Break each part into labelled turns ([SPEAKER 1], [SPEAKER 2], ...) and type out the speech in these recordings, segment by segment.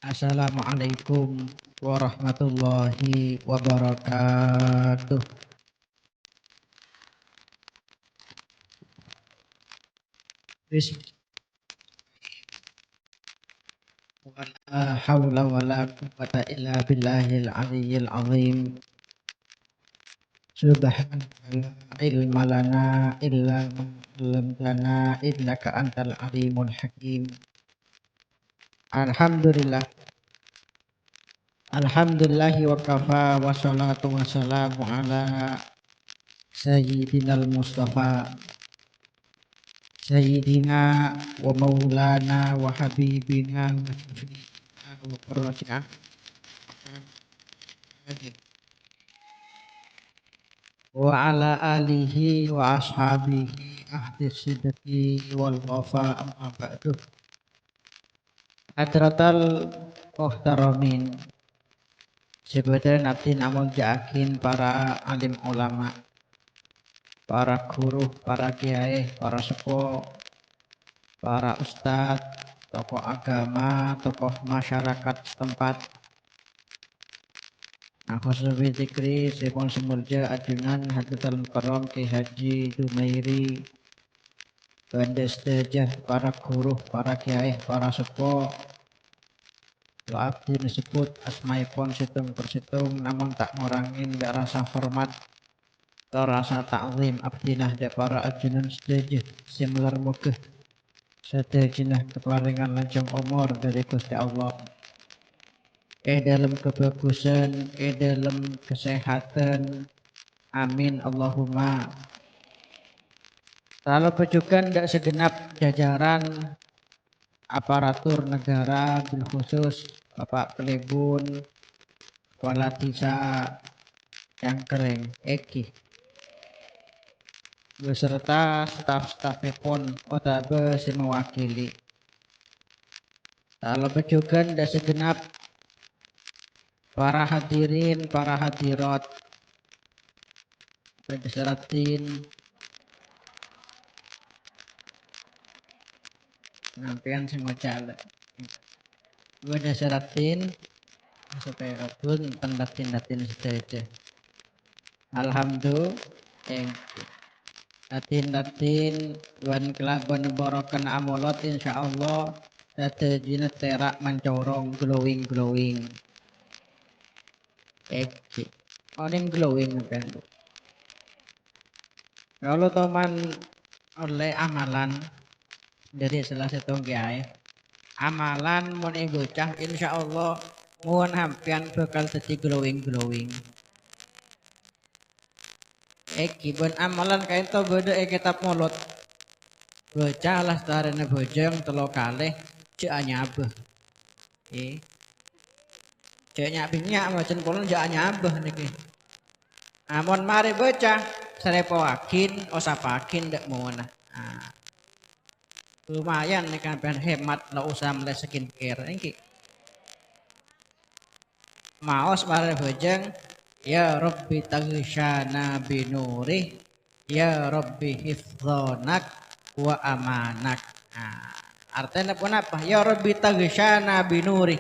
[SPEAKER 1] Assalamualaikum warahmatullahi wabarakatuh. Wala haula wala quwwata illa billahil aliyyil azim. Subhanaka la ilma lana illa ma 'allamtana innaka antal alimul hakim. Alhamdulillahi wa kafa wa salatu wa salamu ala sayyidinal mustafa sayyidina wa maulana wa habibina wa syafiina wa qurratina wa ala alihi wa ashabihi ahli sidqi wal wafa amma ba'du. Hadratal muhtaramin, sebenarnya nanti namun jakin para alim ulama, para guru, para kiai, para sepuh, para ustadz, tokoh agama, tokoh masyarakat setempat. Aku sebagai zikri Sipon Semurja Ajunan Hadratul Mukarram Ki Haji Dumairi, Banda Stajah, para guru, para kiai, para sepuh. Doa disebut asmaipun situng persitung, namun tak ngurangin gak rasa hormat atau rasa ta'zim abdinah de para ajunan stajah simular mugah sedajinah keparingan lancang umur dari Gusti Allah. Dalam kebagusan, dalam kesehatan, amin Allahumma. Lalu pejukan tidak segenap jajaran aparatur negara, bil khusus Bapak Pelibun, Kepala Desa yang kering, Eki, beserta staf-stafipun Otabe si mewakili. Lalu pejukan tidak segenap para hadirin, para hadirat, berdasaratin nampian semua jalan. Berdasaratin supaya pun tendatin saja. Alhamdulillah. Datin wan kelaban barakan amolat insyaallah data jina terak mencorong glowing. Morning glowing kan. Kalau teman oleh amalan dari salah satu kiai, amalan mun bocah insyaallah mun hampian bakal jadi glowing. Kibun amalan kain to beda kitab mulut. Bocah lah starene bojong telo kalih cek anyabeh. Cek nyabingnya macen pulun cek anyabeh niki. Amun mari bocah sarepoakin osapakin ndak moona. Lumayan nih kan hemat la usah mulai skincare iki. Maos mari bojong ya Rabbi taghsyana binuri ya Rabbi hifdzanak wa amanak. Artinya pun apa? Ya Rabbi taghsyana binuri.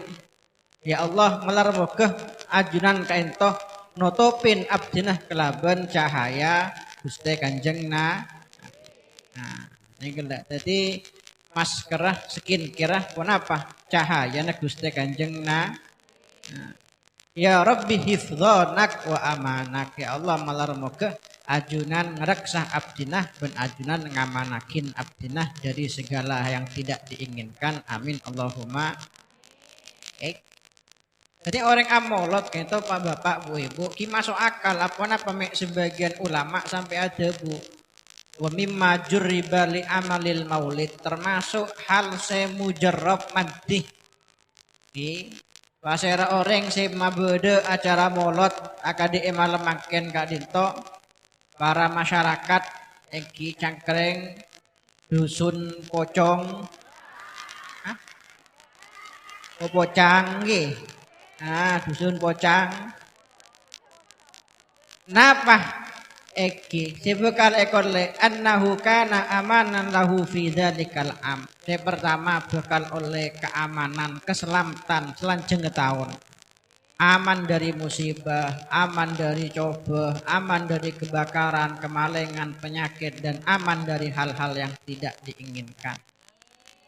[SPEAKER 1] Ya Allah melarmukeh ajunan kaentoh nutupin abdinah kelaban cahaya Gusti Kanjeng na. Ini gelak. Jadi maskerah skincare pun apa? Cahaya na Gusti Kanjeng na. Ya Rabbi hifdzanak wa amanak. Ya Allah melarmukeh ajunan ngereksah abdinah ben ajunan ngamanakin abdinah dari segala yang tidak diinginkan. Amin Allahumma. Jadi orang amolot gitu Pak Bapak Bu Ibu ki masuk akal apa sebagian ulama sampai ada Bu. Wa mimma jurriba li amalil maulid termasuk hal semujarrab madih. Pasera orang se mabede acara molot akadi malam makin gak dinto para masyarakat eki cangkreng dusun pocong pocang nggih. Dusun pocang. Napa Eki sebekal ekole annahu kana amanan lahu fi dzalikal am. Yang pertama bekal oleh keamanan, keselamatan selanjeng tahun. Aman dari musibah, aman dari coba, aman dari kebakaran, kemalingan, penyakit dan aman dari hal-hal yang tidak diinginkan.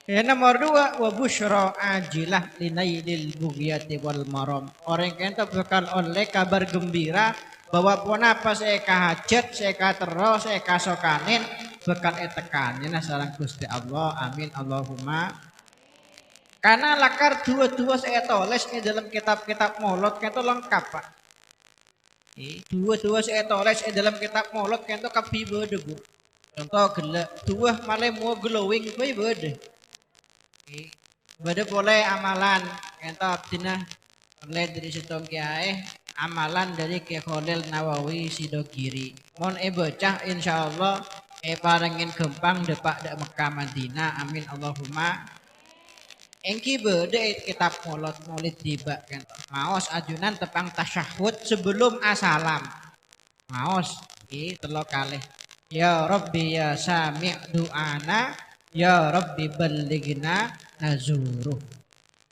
[SPEAKER 1] Yang nomor dua wa busyra ajilah linailil bughyati wal maram. Orang yang bekal oleh kabar gembira bahwa pun apa saya kahajat, saya terus, saya kasokanin bekal etekannya nah sareng Gusti Allah. Amin Allahumma. Karena lakar dua-dua saya tulis di dalam kitab-kitab maulid itu lengkap Pak. Dua-dua saya tulis di dalam kitab maulid itu kapi bede Bu. Contoh gelek dua malah mau glowing kuwi bede. Bede boleh amalan kita abdina oleh dari situng kiai amalan dari Kiai Khalil Nawawi Sidogiri. Mon bocah insyaallah parengin gempang depak dek Mekah Madinah. Amin Allahumma. Engki bede kitab maulid tiba kan. Maos ajunan tepang tasyahud sebelum asalam. Maos iki telo kalih. Ya Rabbi ya sami' du'ana ya Rabbi ballighna nazuruh.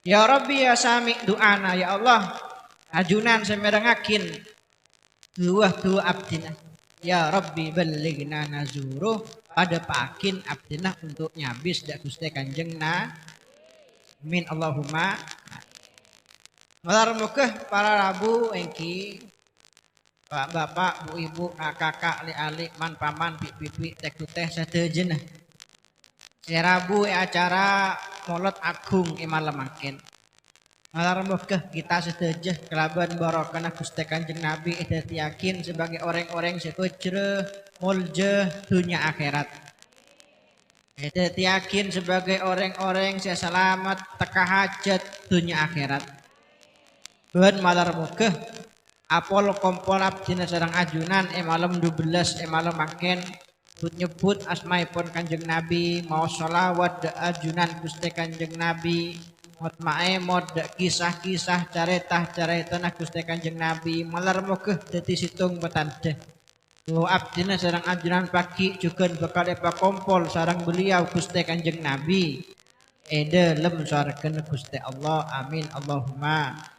[SPEAKER 1] Ya Rabbi ya sami' du'ana ya Allah ajunan semerengakin dua abdina. Ya Rabbi ballighna nazuruh pada pakin abdina untuk nyabis dak Gusti Kanjeng na. Amin Allahumma. Malar mukeh para rabu engki Pak bapak, bu ibu, kakak, li-ali, man paman, pipi, tek teh sadejenah. Rabu acara Maulid Agung malam makin. Malar mukeh kita sedejah kelaban barokah Gusti Kanjeng Nabi dadi yakin sebagai orang-orang sekujreh mulje dunia akhirat. Dadi yakin sebagai orang-orang yang selamat teka hajat dunia akhirat. Tuhan malar mukeh Apol kompol abdina sareng ajunan malam 12 malam makin nyebut asmaipun Kanjeng Nabi mau sholawat ajunan Gusti Kanjeng Nabi mod maemod kisah-kisah caretah Gusti Kanjeng Nabi malar mukeh dadi situng petande. Abdina sareng ajunan pagi juga bakal kompol sareng beliau Gusti Kanjeng Nabi. Dalam sareng Gusti Allah. Amin Allahumma.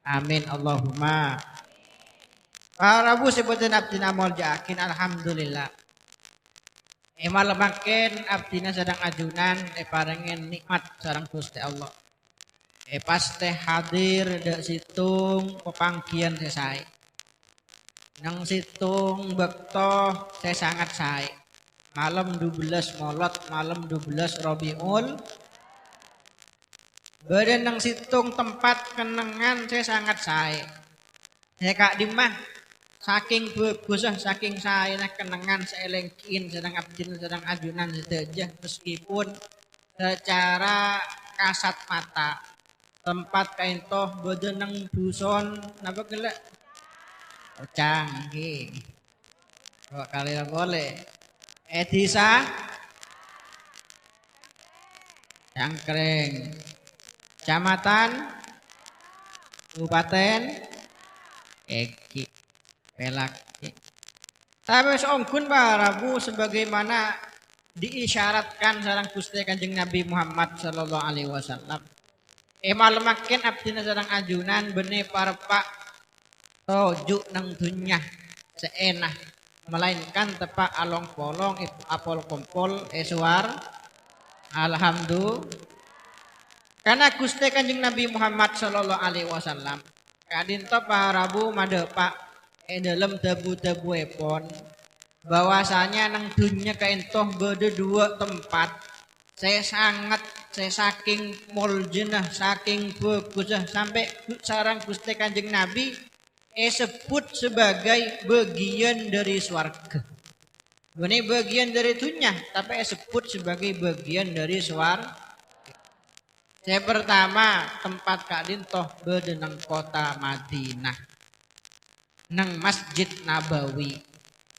[SPEAKER 1] Amin Allahumma. Para Rabu sebutin abdina mol yakin alhamdulillah. Malam makin abdina sedang ajunan parengin nikmat sareng Gusti Allah. Pasti hadir dek situng pepanggian saya. Nang situng bekto saya sangat saya. Malam 12 Maulid, malam 12 Rabiul. Badan nang situng tempat kenangan saya sangat saya. Ya Kak Dimah saking bagusah saking saya nah kenangan saya lengkin sedang abdin sedang ajunan sedajah meskipun secara kasat mata tempat kain toh badan nang duson napa gelek canggih kok kalian boleh Edisa yang kering Kecamatan, Kabupaten, Eki, Pelaki. Tapi seongkun Pak Rabu sebagaimana diisyaratkan sareng Gusti Kanjeng Nabi Muhammad sallallahu alaihi wasallam. Malam makin abdina sareng ajunan bene parpak tojuk nang dunya seenah melainkan tepak along polong apol kompol suar alhamdulillah. Karena Gusti Kanjeng Nabi Muhammad sallallahu alaihi wasallam kadinto Rabu madepak dalam dabu-dabu epon bahwasanya nang dunya kaentoh bede dua tempat saya saking muljenah saking bagusah sampai sarang Gusti Kanjeng Nabi sebut sebagai bagian dari swarga. Ini bagian dari dunya tapi sebut sebagai bagian dari swarga. Saya pertama tempat Kak Dintoh bede nang kota Madinah. Nang Masjid Nabawi.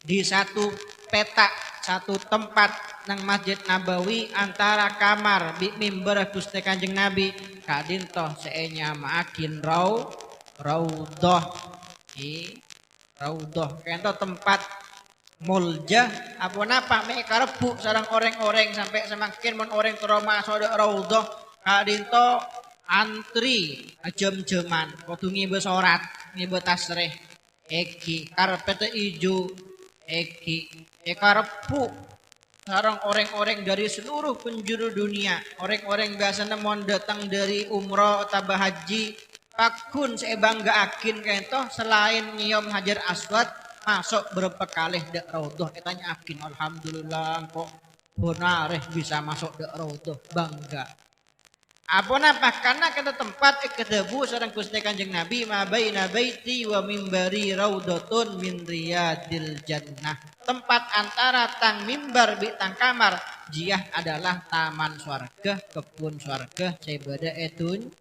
[SPEAKER 1] Di satu petak, satu tempat nang Masjid Nabawi antara kamar di mimbar Gusti Kanjeng Nabi. Kak Dintoh seenya maakin raudhah. Raudhah kento tempat mulja apa napa mek karebu sareng orang-orang sampai semakin mon orang trauma sodok raudhah kadinto antri jam-jaman kudu ngibe salat ngibe tasrih eki karpet ijo eki karebu sareng orang-orang dari seluruh penjuru dunia orang-orang biasanya mon datang dari umroh atau haji pakun saya banggaakin kento selain nyium hajar aswad masuk berapa kali dek raudhah etanya akin alhamdulillah kok bonareh bisa masuk dek raudhah bangga apa napa karena kita tempat kedebu sareng Gusti Kanjeng Nabi ma baina baiti wa mimbari raudhatun min riyadil jannah tempat antara tang mimbar bi tang kamar jiah adalah taman swarga kebun swarga saya beda etun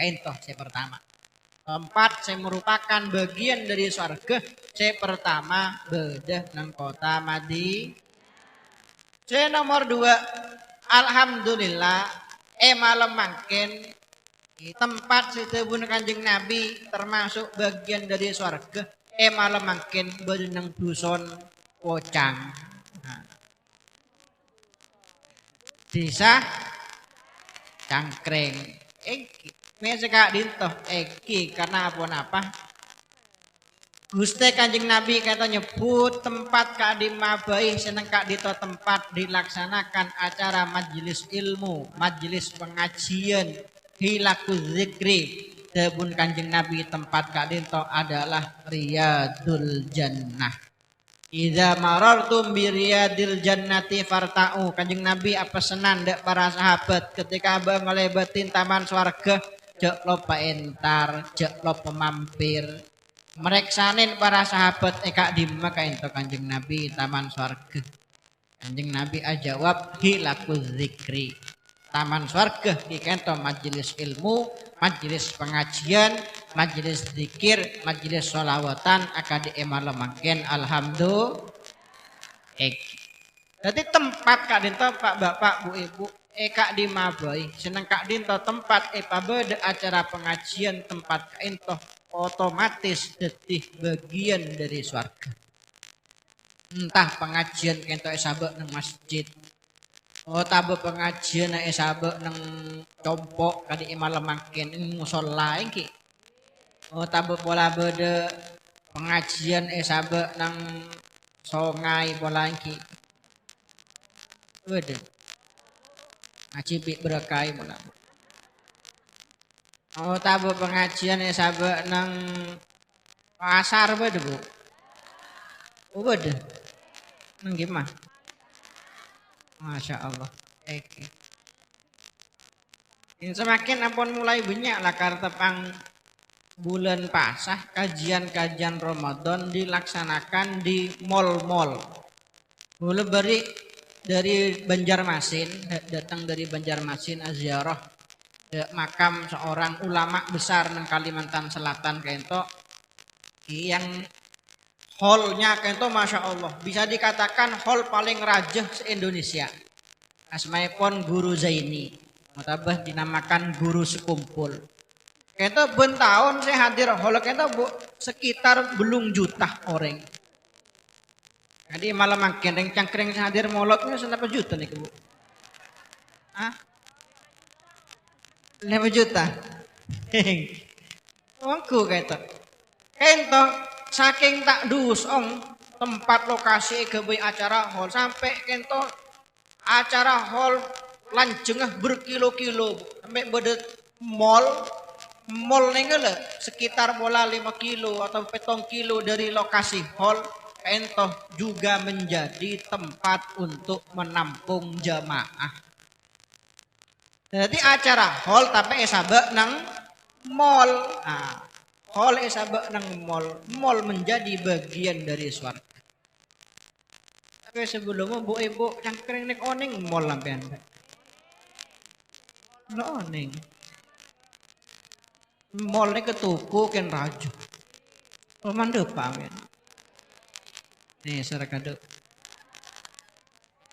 [SPEAKER 1] entoh saya pertama tempat saya merupakan bagian dari surga saya pertama bedah nang kota Madi saya nomor 2 alhamdulillah malam mangken tempat sitebun Kanjeng Nabi termasuk bagian dari surga malam mangken bedah nang dusun Pocang nah. Desa Cangkreng Mese kak dintoh eki karena apa Gusti Kanjeng Nabi kata nyebut tempat kak dimabai seneng kak dito tempat dilaksanakan acara majelis ilmu, majelis pengajian, hilaku zikri. Debun Kanjeng Nabi tempat kak dito adalah Riyadul Jannah. Idza marartum bi riyadil jannati farta'u. Kanjeng Nabi apa senan dek para sahabat ketika abang ngelebatin taman swarga jek lo paentar, jek lo pemampir. Mereksanin para sahabat eka di Mekah ento Kanjeng Nabi taman swarga. Kanjeng Nabi ajawab hilaku zikri. Taman swarga dikento majelis ilmu, majelis pengajian, majelis zikir, majelis sholawatan akan diemalam makin alhamdulillah. Jadi tempat kak dinto pak bapak bu ibu kak dimabai seneng kak dinto tempat pabede acara pengajian tempat kak ento otomatis detih bagian dari swarga. Entah pengajian kento sabak nang masjid. Oh tabe pengajian sabe nang compok kadi malam makin musola iki. Oh tabe pola bede pengajian sabe nang songai pola iki. Bede. Ngaji berkai pola. Oh tabe pengajian sabe nang pasar bede Bu. Oh bede. Nang gimana? Masya Allah. Oke. Ini semakin ampun mulai banyak lah karena tepang bulan pasah kajian-kajian Ramadan dilaksanakan di mall-mall. Mulai dari Banjarmasin datang dari Banjarmasin ziarah makam seorang ulama besar di Kalimantan Selatan kento yang hallnya kento Masya Allah bisa dikatakan hall paling rajah se-Indonesia. Asmaipun Guru Zaini, mutabah dinamakan Guru Sekumpul. Kento ben tahun saya hadir hall kento sekitar belum juta orang. Jadi malam makin yang cangkring saya hadir molotnya senapa juta nih Bu? Hah? 5 juta. Wongku kento. Kento saking tak dusong tempat lokasi kebai acara hall sampai kento acara hall lanjengah berkilo-kilo sampai bedet mall nengel sekitar bola 5 kilo atau 7 kilo dari lokasi hall kento juga menjadi tempat untuk menampung jamaah. Jadi acara hall tapi sabak nang mall. Nah, hall sabak nang mall menjadi bagian dari swarga. Tapi sebelumnya bu ibu cangkring nek oning mall lampian. No oning. Mall nek ketuku ken raju. Pemandep pamen. Nih sarakado.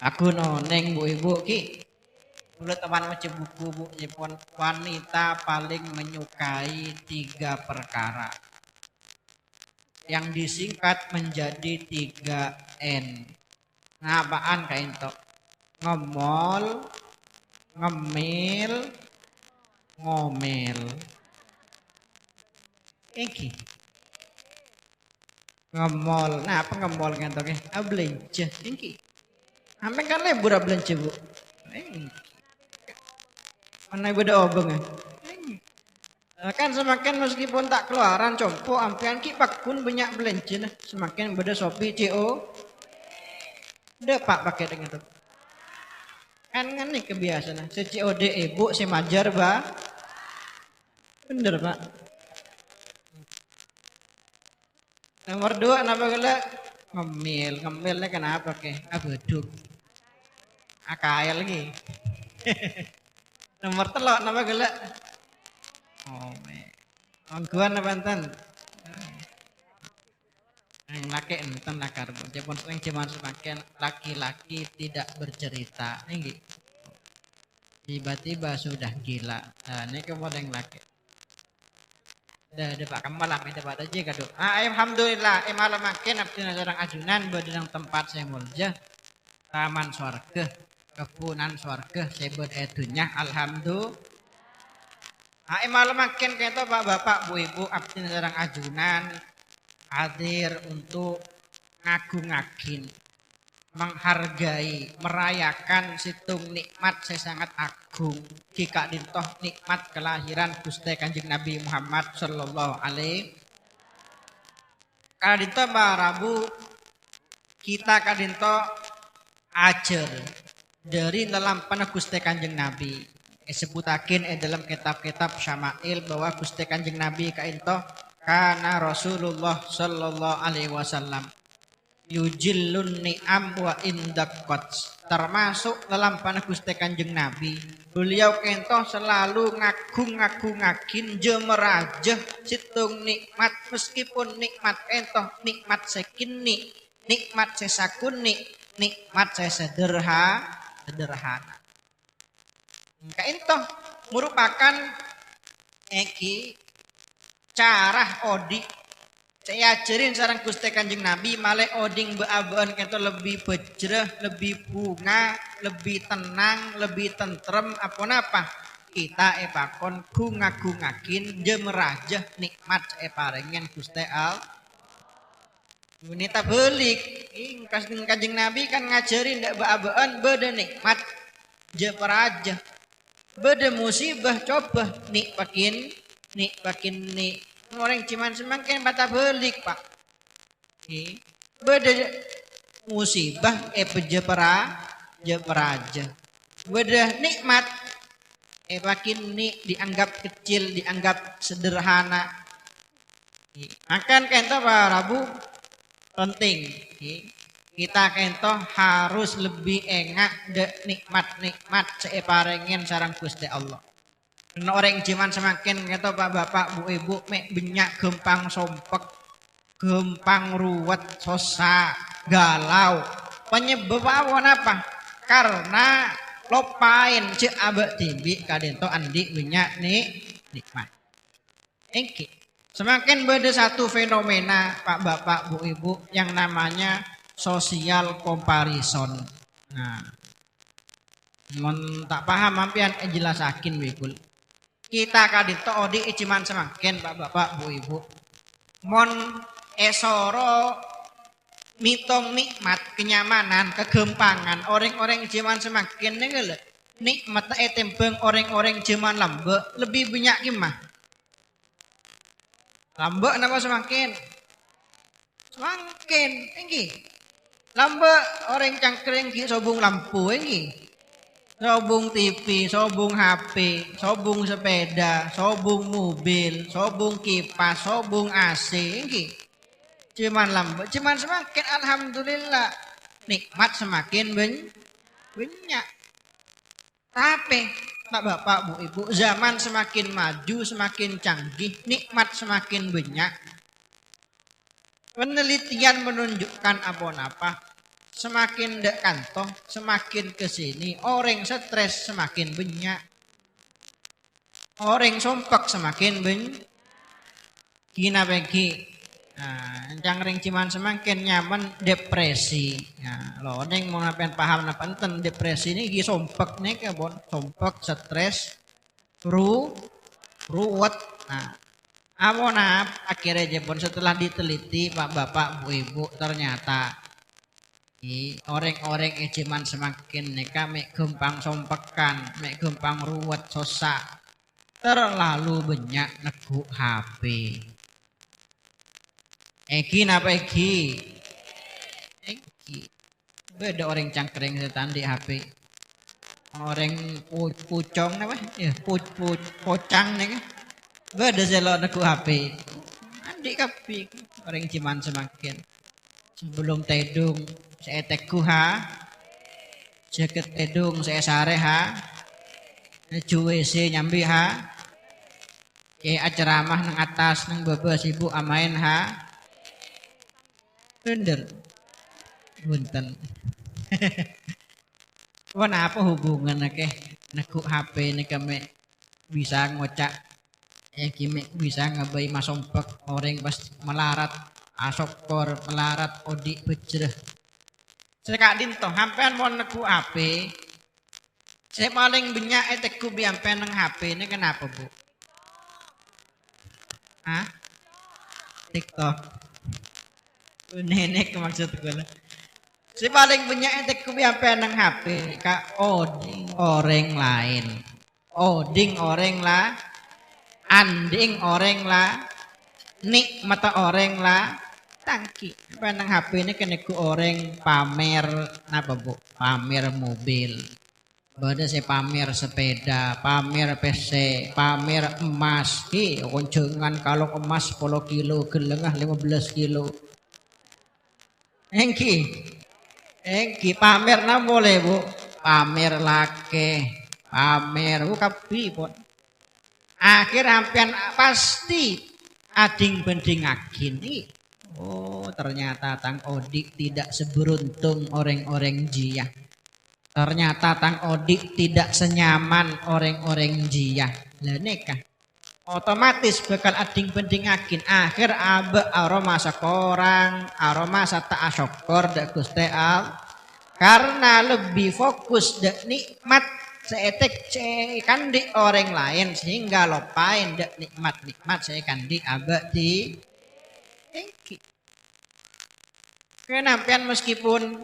[SPEAKER 1] Aku noneng bu ibu ki. Dulu teman macam buku bu Jepun wanita paling menyukai 3 perkara. yang disingkat menjadi 3N. Nah, apaan kain tok? Ngemol, ngemil, ngomel. Iki. Ngemol. Nah, apa ngemol kan tok? Belanja. Iki. Sampai kan lebur belanja, Bu. Mana beda obeng ya? Kan semakin meskipun tak keluaran compo ampian ki pakun banyak belanja nah. Semakin beda Shopee CO. Udah Pak pakai dengan itu. Kan nih kebiasaan. Si COD ibu si majar ba. Bener Pak. Nomor 2 kenapa gila? Ngemil. Ngemilnya kenapa ke? Beduk. Kaya lagi. Nomor 3 kenapa gila? Ongguan apa enten? Yang laki enten nakar. Jepun sering cuma semakin laki-laki tidak bercerita. Ini tiba-tiba sudah gila. Nah, ini kemudian laki. Dah Pak Kamal lah minta pada aja kado. Alhamdulillah, malam makin abdi nazarang ajunan bedang tempat saya mulja. Taman swarga, kepunan swarga, saya beredunya alhamdulillah. Malam makin kata bapak-bapak, bu-ibu abdi nazarang ajunan hadir untuk ngagung-ngagin, menghargai, merayakan situng nikmat saya sangat agung. Jika dintoh nikmat kelahiran Gusti Kanjeng Nabi Muhammad sallallahu alaihi. Kadinto Rabu kita kadinto ajar dari dalam panah Gusti Kanjeng Nabi. Sebutakin dalam kitab-kitab syama'il bahwa Gusti Kanjeng Nabi kainto kana Rasulullah sallallahu alaihi wasallam yujillun ni'am wa indaqat, termasuk dalam panah Gusti Kanjeng Nabi beliau kento selalu ngagung-ngagungin jemerajah situng nikmat meskipun nikmat kento nikmat sekini nikmat sesakuni nikmat sederhana kento merupakan cara odi saya ajarin sarang Gusti Kanjeng Nabi malih oding beaban kento lebih bejreh, lebih bunga, lebih tenang, lebih tentrem apa kita pakon gungagungakin jemerajah nikmat parengen Gusti Al. Wanita belik, Kanjeng Nabi kan ngajarin ndak beaban beda nikmat jemerajah. Beda musibah coba nikpakin orang cuman semakin bata belik Pak. Beda musibah jeperaja. Beda nikmat makin dianggap kecil, dianggap sederhana. Akan kento Pak Rabu penting. Kita kento harus lebih engak de nikmat-nikmat separengen sarang Gusti Allah. Karena orang cuman semakin kento bapak bu ibu mek benyak gempang sompek, gempang ruwet, sosa, galau. Penyebab apa? Karena lopain cek abek timbi kadento andi benyak nikmat. Engki. Semakin beda satu fenomena Pak Bapak Bu Ibu yang namanya social comparison. Nah, tak paham mampian jelasakin wikul. Kita kadito odi cuman semakin Pak Bapak Bu Ibu. Mon esoro mitong nikmat, kenyamanan, kegempangan, orang-orang cuman semakin nikmat tembeng orang-orang cuman lambe lebih banyak gimana? Lambe kenapa semakin? Semakin tinggi. Lambe orang cangkring sobung lampu ini. Sobung TV, sobung HP, sobung sepeda, sobung mobil, sobung kipas, sobung AC ini. Cuman lambe, cuman semakin alhamdulillah nikmat semakin banyak. Tapi Pak Bapak Bu Ibu, zaman semakin maju, semakin canggih, nikmat semakin banyak. Penelitian menunjukkan apa semakin dek kantoh, semakin kesini orang stres semakin banyak. Orang sompak semakin banyak. Kina bagi Cangring ciman semakin nyaman depresi. Nah, lo neng mau ngapain paham napa enten depresi ini gih sompek nih ke bon, sompek, stres, ruwet. Nah, amona akhirnya jebon setelah diteliti Pak Bapak Bu Ibu ternyata orang-orang ciman semakin neka mek gempang sompekan, mek gempang ruwet sosak, terlalu banyak negu HP. Eki napa Eki? Eki. Beda orang cangkring setan di HP. Orang pucong napa? Ya, pocang nih. Beda selo neku HP. Andi kapi orang ciman semakin. Sebelum tedung saya teku ha. Jaket tedung saya sare ha. Cuwese nyambi ha. Ceramah nang atas nang baba sibuk amain ha. Bener. Bunten. Wana apa hubungan neku HP nih kami bisa ngocak kimi bisa ngebai masompek orang pas melarat asokor melarat odik bejreh. Sekak dinto hampean mau neku HP. Saya paling banyak teku biampen nang HP ini kenapa Bu? Hah? TikTok. Nenek maksud gue lah. Si paling banyak itu kebiasaan nang HP, kak oding orang lain, oding orang lah, anding orang lah, nikmat orang lah, tangki. Apa nang HP ini kena ku orang pamer, apa Bu? Pamer mobil, bada saya pamer sepeda, pamer PC, pamer emas, koncengan kalau emas 10 kilo, gelengah 15 kilo. Engki pamer na boleh Bu. Pamer lake, pamer kapi pun. Akhir hampian pasti ading bending agini. Oh, ternyata Tang Odik tidak seberuntung orang-orang jia. Ternyata Tang Odik tidak senyaman orang-orang jia. Lah nekah. Otomatis bakal ading bending akin akhir abe aroma sekorang aroma sata asyokor dak Gusti al karena lebih fokus dak nikmat seetek kan di orang lain sehingga lupain dak nikmat saya kan di abe di engki kenampian meskipun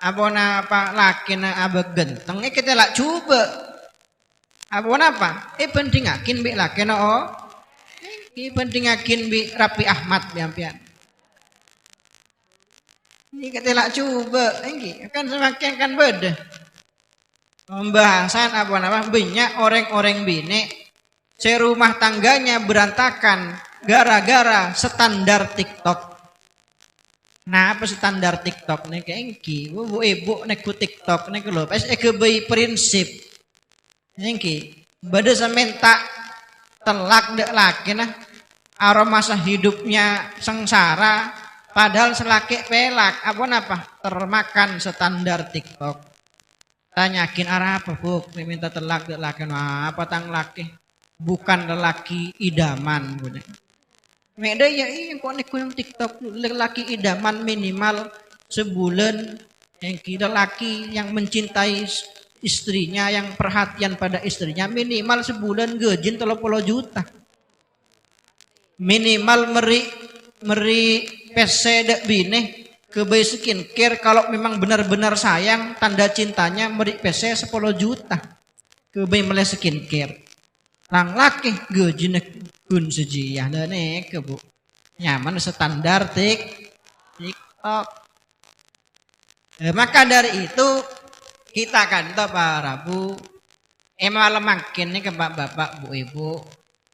[SPEAKER 1] abona apa lakina abe genteng kita lak coba apa apa? Bandingakin bi lakena oh. Bandingakin bi Rapi Ahmad biampian. Ini kita lak coba, ini kan semakin kan beda. Pembahasan apa banyak orang-orang bini serumah tangganya berantakan gara-gara standar TikTok. Nah apa standar TikTok nih kengki, ibu neku TikTok nih kalau pas kebai prinsip. Nengki, bade sementa telak dek laki nah aroma hidupnya sengsara padahal selaki pelak apa termakan standar TikTok. Tanyakin arah apa Bu minta telak dek laki nah apa tang laki bukan lelaki idaman bude. Meda ya iya kok yang TikTok lelaki idaman minimal sebulan yang lelaki yang mencintai istrinya yang perhatian pada istrinya minimal sebulan gejin 30 juta. Minimal meri PC dek bine kebai skincare kalau memang benar-benar sayang tanda cintanya meri PC 10 juta. Kebai mele skincare. Lang laki gejin gun sejiyah nih ke Bu. Nyaman standar TikTok. Maka dari itu kita kan para Bu malam makin nih ke bapak Bu Ibu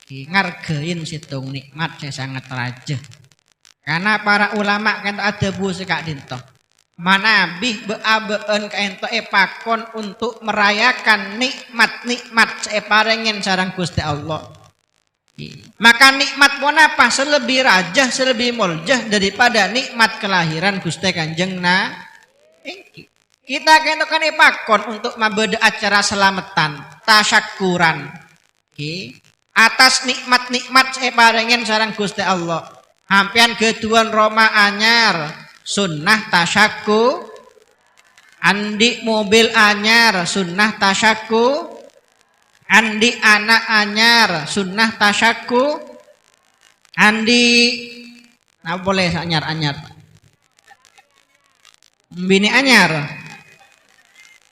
[SPEAKER 1] ngargain situng nikmat saya sangat raja karena para ulama kan ada Bu sekak dinto manabih beabeen kaento pakon untuk merayakan nikmat saya parengin sarang Gusti Allah maka nikmat pun apa selebih raja selebih muljah daripada nikmat kelahiran Gusti Kanjeng kita kena pakon untuk membeda acara selamatan, tasyakuran. Atas nikmat-nikmat saya parengin sarang Gusti Allah. Hampian ketuan Roma anyar sunnah tasyaku. Andi mobil anyar sunnah tasyaku. Andi anak anyar sunnah tasyaku. Andi nah boleh anyar bini anyar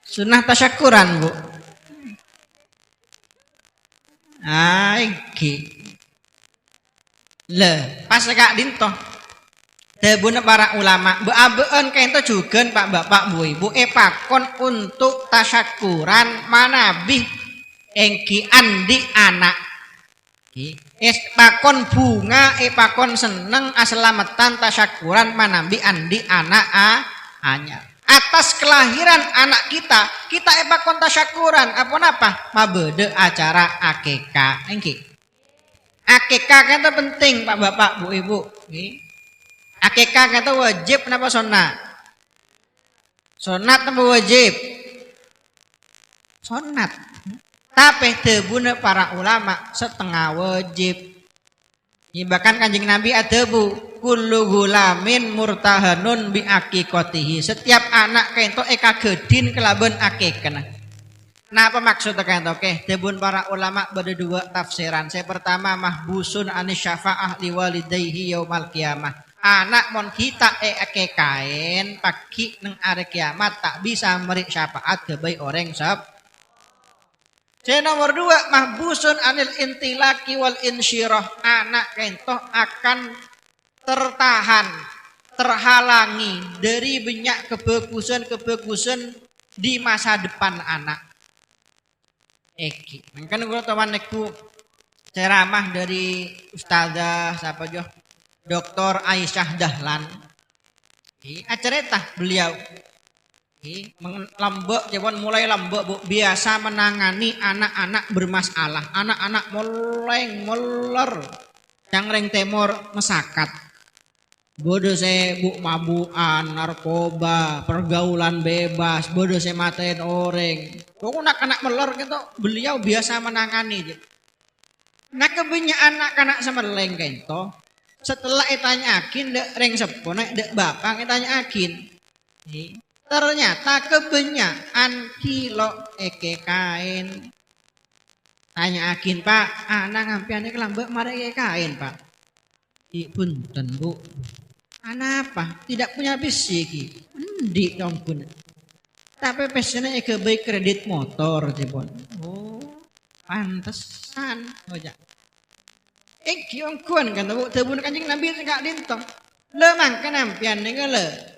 [SPEAKER 1] sunnah tasyakuran bu. Iki le pas kak dinto tebuna para ulama beabeun kento juga pak bapak bu ibu pakon untuk tasyakuran manabih engki andi anak pakon bunga pakon seneng aslamatan tasyakuran manambi andi anak anyar atas kelahiran anak kita pakon tasyakuran apa mabede acara akekah engki akekah kata penting pak bapak bu ibu akekah kata wajib napa sunat napa wajib sunat tapi tebuna para ulama setengah wajib. Bahkan Kanjeng Nabi ada bu kullu gulamin murtahanun bi aqiqatihi. Setiap anak kento eka gedin kelaban akikana. Nah apa maksudnya kento? Oke, tebun para ulama berdua tafsiran. Saya pertama mahbusun anis syafa'ah liwalidayhi yaumal qiyamah. Anak mon kita akikain pagi neng hari kiamat tak bisa meri syafaat kebaik orang sab. Saya nomor 2 mahbusun anil intilaki wal insyirah anak kento akan terhalangi dari banyak kebagusan di masa depan anak. Kan gue teman neku ceramah dari Ustazah siapa jo Dr. Aisyah Dahlan. Acerita beliau lambek jawab mulai lambek bu biasa menangani anak-anak bermasalah anak-anak moler yang reng temor mesakat bodoh saya bu mabuan narkoba pergaulan bebas bodoh saya matain orang kok anak-anak meler gitu beliau biasa menangani nah kebanyakan anak-anak semeleng gitu setelah itanya akin dek reng sepone dek bapak itanya akin ternyata kebanyakan kilo kain. Tanya akin pak, anak ngampiannya kelambek marek kain pak. Punten bu, anak apa? Tidak punya bisi di dongkun. Tapi pesennya baik kredit motor jebon. Oh, pantesan. Ojak. Kiongkuan kan bu, tebun Kanjeng Nabi enggak dintong. Lemang kan ampiannya le.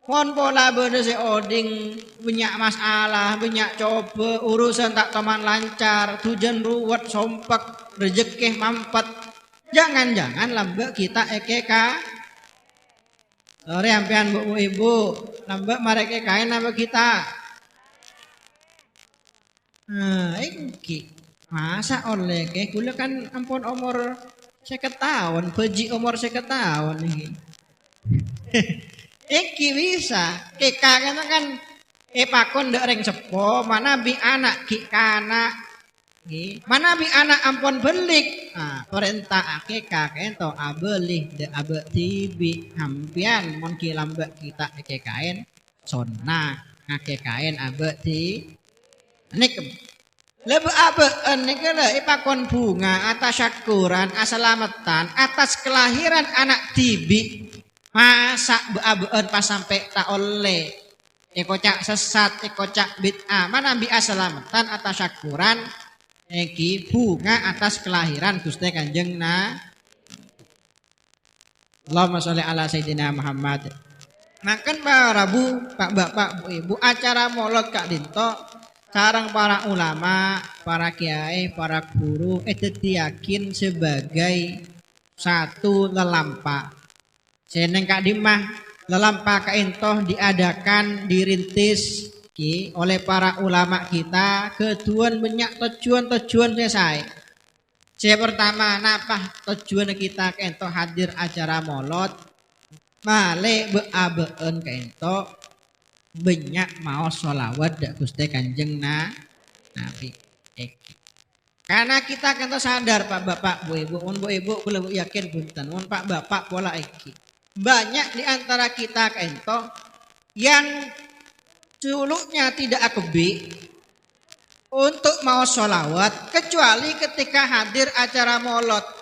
[SPEAKER 1] Kon pola bener si oding banyak masalah, banyak coba urusan tak teman lancar, tujuan ruwet, sompak, rezeki mampet. Jangan lambek kita ekeka. Sore ampian bu ibu, lambek mareke kain lambek kita. Iki masa oleh ke, kula kan ampun umur 50 tahun, peji umur 50 tahun ini. Iki bisa, kekak kan pakon dek reng sepo, mana bi anak ki kana, mana bi anak ampun belik, perintah kekak ento abelih dek abe tibi hampian mon ki lambek kita kekain, sonna kekain abe ti, nik lebih abe nik le pakon bunga atas syukuran asalamatan atas kelahiran anak tibi. Masa beabeun pas sampai tak oleh ekocak sesat ekocak bid'ah mana bi asalamatan atas syukuran eki bunga atas kelahiran Gusti Kanjeng Allahumma sholli ala sayyidina Muhammad. Makan para bu pak bapak bu ibu acara molot kak dinto sarang para ulama para kiai para guru itu yakin sebagai satu lelampa. Seneng kak dimah lelampa kaintoh diadakan dirintis oleh para ulama kita ketuan banyak tujuan selesai. Saya pertama napa tujuan kita kaintoh hadir acara molot male beabeun kaintoh banyak mau sholawat dak Gusti Kanjeng Nabi. Karena kita kan sadar Pak Bapak Bu Ibu, Bu Ibu kula yakin punten, Pak Bapak pola iki. Banyak di antara kita kento yang suluknya tidak akebi untuk mau sholawat kecuali ketika hadir acara molot.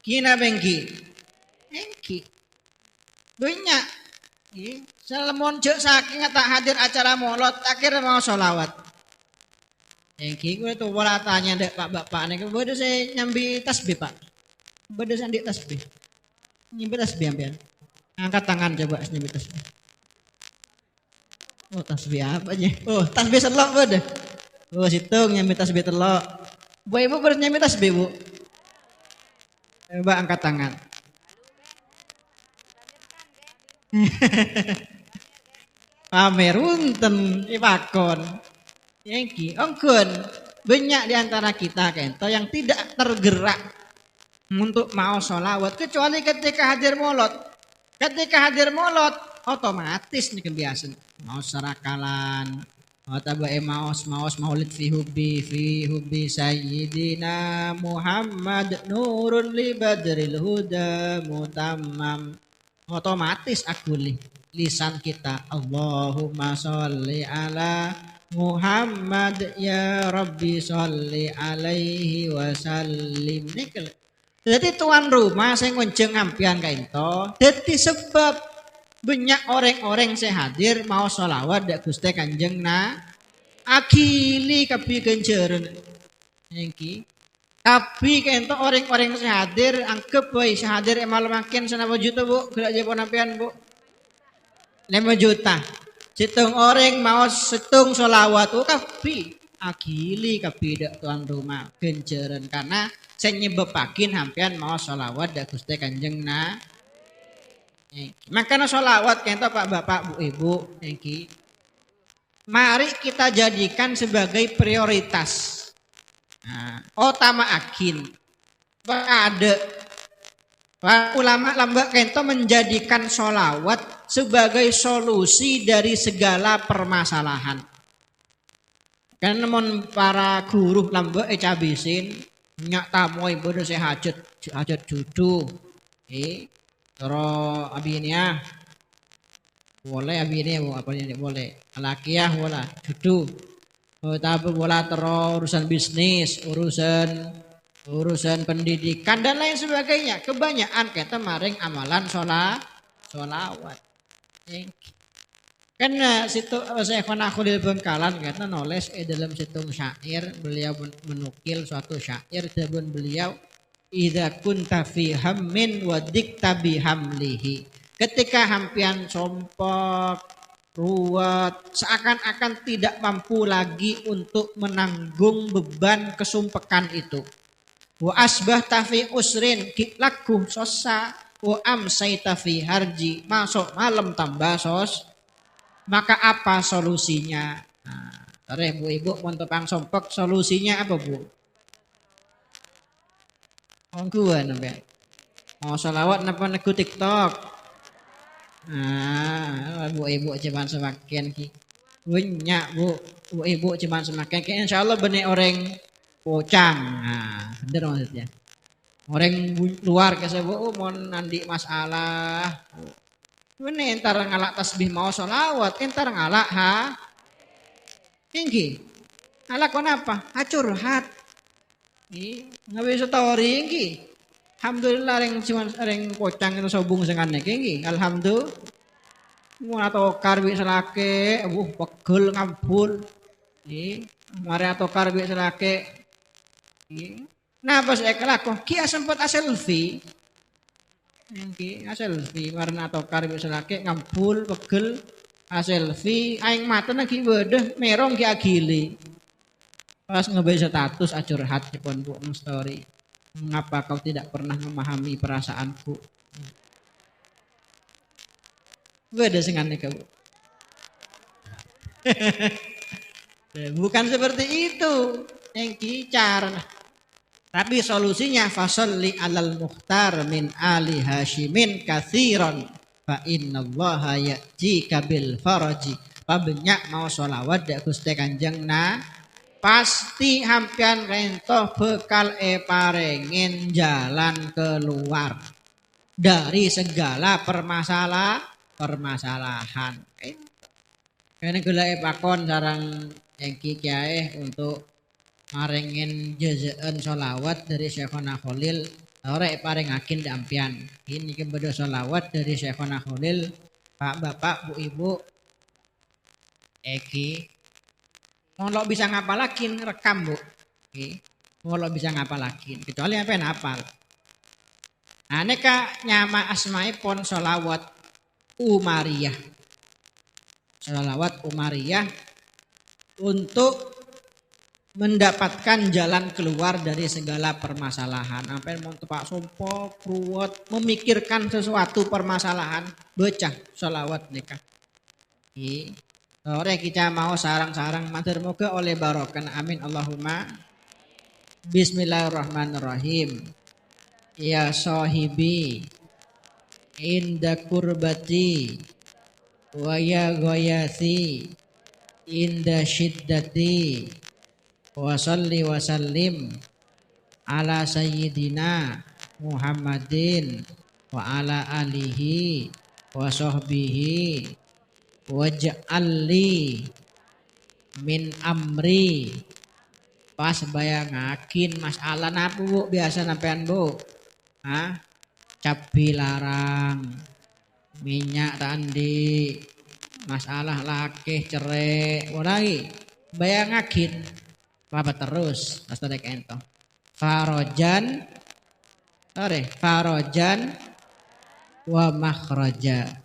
[SPEAKER 1] Kina bengki, bengki banyak. Salamon cek saking tak hadir acara molot akhirnya mau sholawat. Bengki gue tuh pola tanya dek Pak Bapak nih, bodoh saya nyambi tasbih Pak, bodoh saya di tasbih, nyambi tasbih ambil, angkat tangan coba nyambi tasbih. Oh tasbih apa aja? Oh tasbih selok bodoh. Oh situng nyambi tasbih telok. Bu Ibu harus nyambi tasbih Bu. Coba angkat tangan. Pamer unten ipakon. Yengki ongkun. Banyak di antara kita kento yang tidak tergerak untuk mau sholawat kecuali ketika hadir molot. Ketika hadir molot otomatis nih kebiasaan mau serakalan. Tabae maos maulid fi hubbi sayyidina Muhammad nurun li badril huda mutammam. Otomatis akuli lisan kita Allahumma sholli ala Muhammad ya Rabbi sholli alaihi wasallim. Jadi tuan rumah saya ngonceng ampian kainto. Jadi sebab banyak orang-orang saya hadir mau sholawat dak Gusti Kanjeng na akili kapi kenceren engki tapi kento orang-orang saya hadir angkep boy saya hadir emal makin senapa juta Bu gerak jepon ampian Bu 5 juta situng orang mau setung sholawat kapi akili kapi dak tuan rumah kenceren karena saya nyebepakin ampian mau sholawat dak Gusti Kanjeng na makanya sholawat kento Pak Bapak Bu Ibu engki. Mari kita jadikan sebagai prioritas. Nah, utama akin. Ada ulama lambak kento menjadikan sholawat sebagai solusi dari segala permasalahan. Karena para guru lambak cabisin nyak tamu ibu dosa hajat judu. Toro abinya boleh abinya apa yang boleh alakiah bola judu tapi bola tero urusan bisnis urusan pendidikan dan lain sebagainya kebanyakan kita maring amalan sholawat karena situ saya Khalil Bengkalan kita nulis dalam situng syair beliau menukil suatu syair dan beliau idza kunta fi hammin wa dikta bi hamlihi. Ketika hampian sompok, ruwet, seakan-akan tidak mampu lagi untuk menanggung beban kesumpekan itu. Wa asbahta fi usrin kitlaku sosa wa amsayta fi harji. Masuk malam tambah sos. Maka apa solusinya? Nah, Bu Ibu montopang sompok solusinya apa Bu? Ongkuan sampai mau sholawat napa nego TikTok. Bu Ibu cuman semakin ki. Banyak Bu Ibu cuman semakin ki insyaallah benih orang pocang. Nah, bener maksudnya. Orang luar ke Bu mau nandi masalah. Ini entar ngalak tasbih mau sholawat, entar ngalak tinggi. Ngalak kenapa? Curhat. Nggak bisa story iki. Alhamdulillah ring pocang itu sobung sengane iki. Alhamdulillah. Mun atau karbi selake, pegel ngambul. Mari atau karbi selake. Napa saya kelakon? Ki sempat selfie. Ki selfie warna atau karbi selake ngambul pegel selfie aing mata lagi bedeh merong ki agili. Pas ngebaca status curhat di pondok story. Mengapa kau tidak pernah memahami perasaanku? Gue ada sengan nih kau. Bukan seperti itu. Yang kicar. Tapi solusinya fasolli alal mukhtar min ali hashimin kathiron. Fa innallaha ya'jika bil faraji. Pabanyak mau sholawat dak Gusti Kanjeng na pasti hampian rento bekal parengin jalan keluar dari segala permasalahan. Kene gula pakon sarang engki kiai untuk marengin jazaan sholawat dari Syekhona Khalil. Ora parengakin dampian. Ini kebedo sholawat dari Syekhona Khalil. Pak Bapak Bu Ibu Eki mau bisa ngapalakin rekam Bu. Mau bisa ngapalakin kecuali apa yang hafal. Nah neka nyama asmaipun sholawat Umariyah. Sholawat Umariyah untuk mendapatkan jalan keluar dari segala permasalahan. Apa yang mau tepak sompo, ruwet, memikirkan sesuatu permasalahan, baca sholawat neka. Sore kita mau sarang-sarang matur moga oleh barokan. Amin Allahumma. Bismillahirrahmanirrahim. Ya sahibi inda kurbati wa ya ghayasi inda syiddati wa salli wa sallim ala sayyidina Muhammadin wa ala alihi wa sahbihi waj'alli min amri. Pas bayangakin masalah napa Bu biasa sampean Bu? Cabai larang, minyak tandi, masalah laki cerai, lagi bayangakin apa terus astadek ento. Farojan wa makhraja.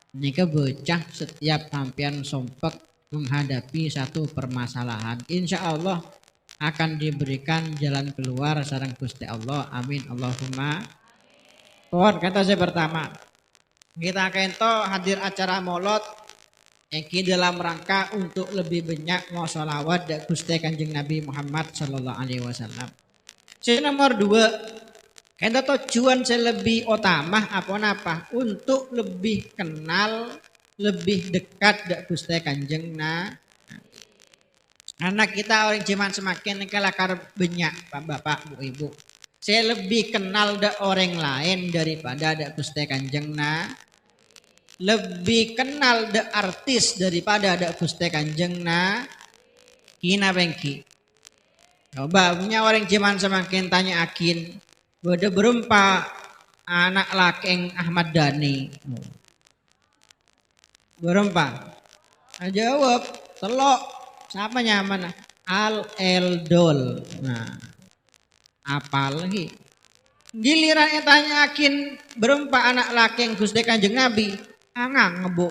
[SPEAKER 1] Ini bocah setiap sampean sompek menghadapi satu permasalahan, insya Allah akan diberikan jalan keluar sareng Gusti Allah. Amin Allahumma. Pohon kata saya pertama, kita kento hadir acara Maulid yang dalam rangka untuk lebih banyak mau sholawat dan Gusti Kanjeng Nabi Muhammad Sallallahu Alaihi Wasallam. Saya nomor 2, kento tujuan saya lebih utama apa untuk lebih kenal, lebih dekat dengan Gusti Kanjeng Nabi. Anak kita orang zaman semakin kelakar banyak Bapak Bu Ibu. Saya lebih kenal da orang lain daripada da Gusti Kanjeng Nabi. Lebih kenal da artis daripada da Gusti Kanjeng Nabi. Kina bengki. Coba punya orang zaman semakin tanya akin. Bada berempa anak lakeng Ahmad Dhani. Berempa. Jawab telok. Siapa nyaman? Al Eldol. Nah, apal lagi. Giliran tanyakin berempat anak laki yang Gusti Kanjeng Nabi, angang ngebuk.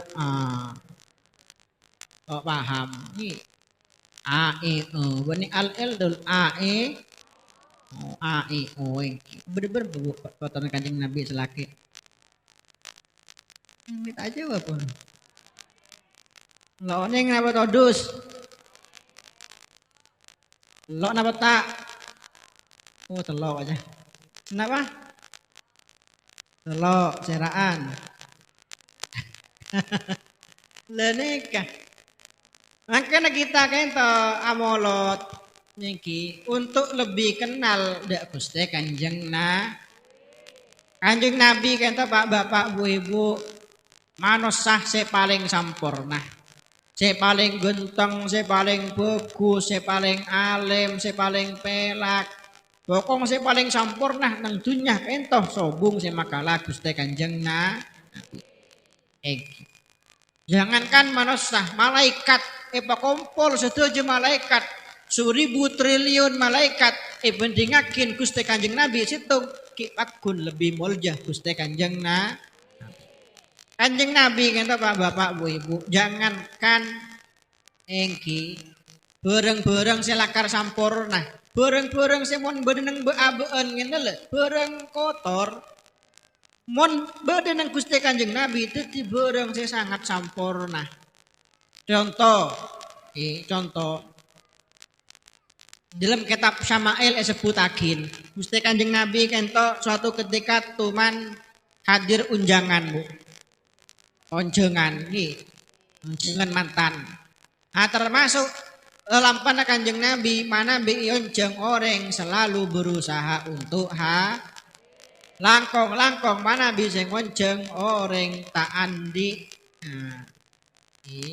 [SPEAKER 1] Kok paham? Ini benih Al Eldol bener-bener kotoran Kanjeng Nabi selaki. Minta aja apa? Lo neng apa todus? Lo napa tak? Oh telok aja. Kenapa? Telok ceraan. Lenika. Makanya kita kento amolot niki untuk lebih kenal dak Gusti Kanjeng Nabi. Kanjeng Nabi kento Bapak Bu Ibu manusia se paling sampurna. Saya paling genteng, saya paling bagus, saya paling alim, saya paling pelak. Pokoknya saya paling sempurna nang dunia entoh sobung saya makalah Gusti Kanjeng Nabi. Jangankan manusia, malaikat kumpul setuju malaikat, 1000 triliun malaikat bandingakin Gusti Kanjeng Nabi situ kipakun lebih mulja Gusti Kanjeng Nabi. Kanjeng Nabi kata Bapak Bu Ibu, jangankan engki bareng-bareng selakar sampurna, bareng-bareng semon bedeneng beabeen ngene lho, bareng kotor. Mon bedeneng Gusti Kanjeng Nabi dadi bareng saya sangat sampurna. Contoh dalam kitab Syama'il sebutakin Gusti Kanjeng Nabi kento suatu ketika tuman hadir unjangan Bu. Onjengan mantan. Nah termasuk Lampana Kanjeng Nabi, mana beionceng orang selalu berusaha untuk langkong mana bisa ngonceng orang tak andi. Nah,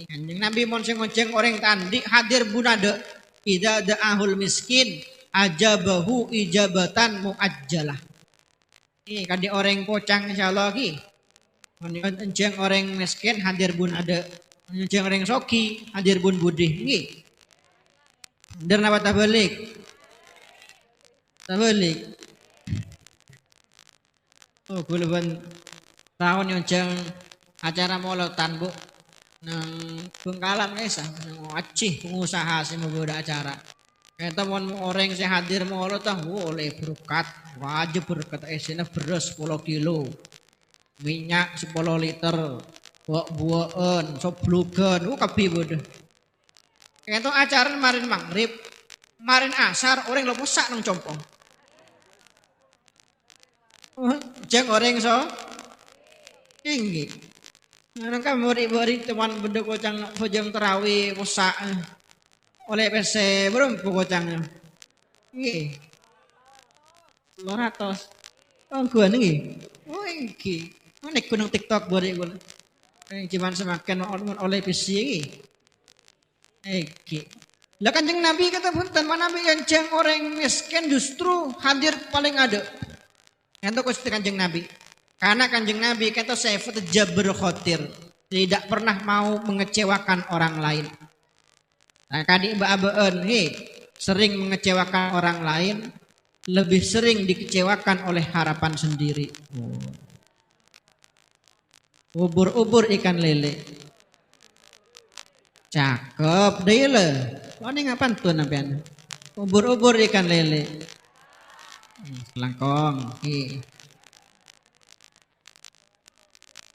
[SPEAKER 1] Kanjeng Nabi monceng ngonceng orang tak andi hadir bunade ida da'ahul miskin ajabahu ijabatan muajjalah. Ini kan di orang pocang insyaallah ki. Ngonceng orang miskin hadir bunade. Ngonceng orang soki hadir bun budih ki. Der napa tabalik? Tabalik. Oh, kuluban tahun ngonceng acara molotan Bu. Nang Bengkalan guys, nang Aceh pengusaha sih mau ada acara. Kita mau orang sih hadir molo tah boleh berkat, wajib berkat esina beras 10 kilo, minyak 10 liter, buah-buahan, soblugan, kabeh bodoh. Kita acara kemarin maghrib, kemarin asar orang lo pusak nang compong. Jeng orang so tinggi. Nang kan murid-murid teman benda kocang hojang terawih pusak oleh PC belum kocangnya. Nggih. 200. Oh gua nggih. Oh iki. Mana gunung TikTok bari gua. Cuman semakin oleh PC iki. Iki. Lah Kanjeng Nabi kata punten mana Nabi yang orang miskin justru hadir paling ada. Itu Gusti Kanjeng Nabi. Karena Kanjeng Nabi kata sifat jabr khotir, tidak pernah mau mengecewakan orang lain. Nah, kadi mbak-mbaan sering mengecewakan orang lain, lebih sering dikecewakan oleh harapan sendiri. Ubur-ubur ikan lele. Cakep deh le. Ini ngapain tuh nampian? Ubur-ubur ikan lele. Langkong.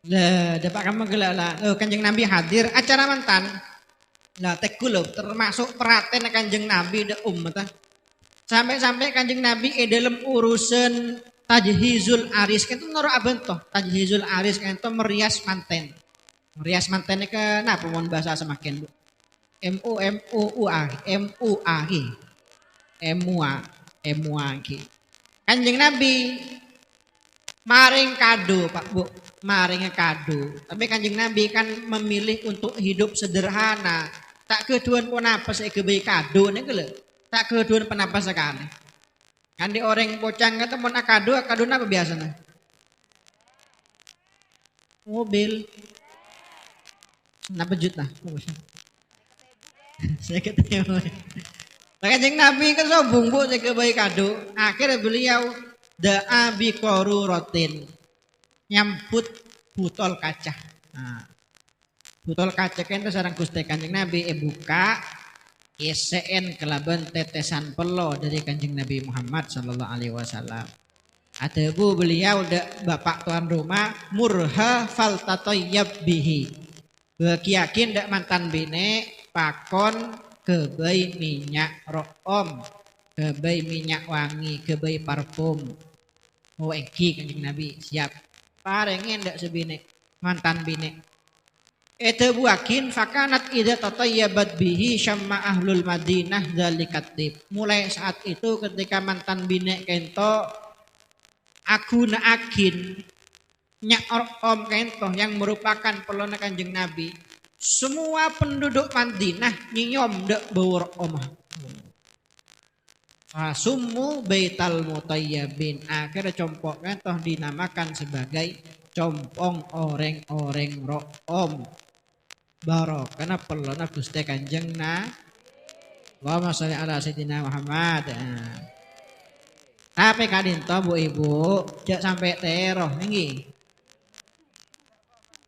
[SPEAKER 1] Lah, dapat kamu gelak lah. Kanjeng Nabi hadir acara mantan. Lah tegulo termasuk perhatian Kanjeng Nabi de umat. Sampai-sampai Kanjeng Nabi dalam urusan tajhizul aris kan itu noro abentoh. Tajhizul aris kan itu merias manten. Merias mantennya ke napa mon bahasa semakin Bu. MUA. Kanjeng Nabi maring kado Pak Bu, maring kado. Tapi Kanjeng Nabi kan memilih untuk hidup sederhana. Tak keduan pun apa saya kebay kado nih kalau tak keduan pun apa sekali. Kan di orang bocang kata mau kado apa biasanya? Mobil. Napa juta? Saya ketemu. Kanjeng Nabi kan sobung Bu saya kebay kado. Akhirnya beliau da'a bi qaruratin nyambut botol kaca. Nah, botol kaca kan itu sarang Gusti Kanjeng Nabi buka iseen kelaban tetesan pelo dari Kanjeng Nabi Muhammad sallallahu alaihi wasallam. Ada Bu beliau bapak tuan rumah murha faltatayyab bihi. Bagi yakin dak mantan bine pakon kebai minyak room, kebai minyak wangi, kebai parfum. Oh eki Kanjeng Nabi siap. Parengin ndak sebine mantan bine. Eta buakin fakanat idza tatayyabat bihi syamma ahlul Madinah zalikatib. Mulai saat itu ketika mantan bine kento aguna akin nyak om kento yang merupakan pelona Kanjeng Nabi. Semua penduduk Madinah nyinyom dek bawur omah. Fasummu baital mutayyabin. Akhirnya compok kan toh dinamakan sebagai compong orang-orang ro'om. Barok karena pelona Gusti Kanjeng Allahumma sholli ala sayyidina Muhammad. Tapi kadin toh Bu Ibu jak sampai teroh nggih.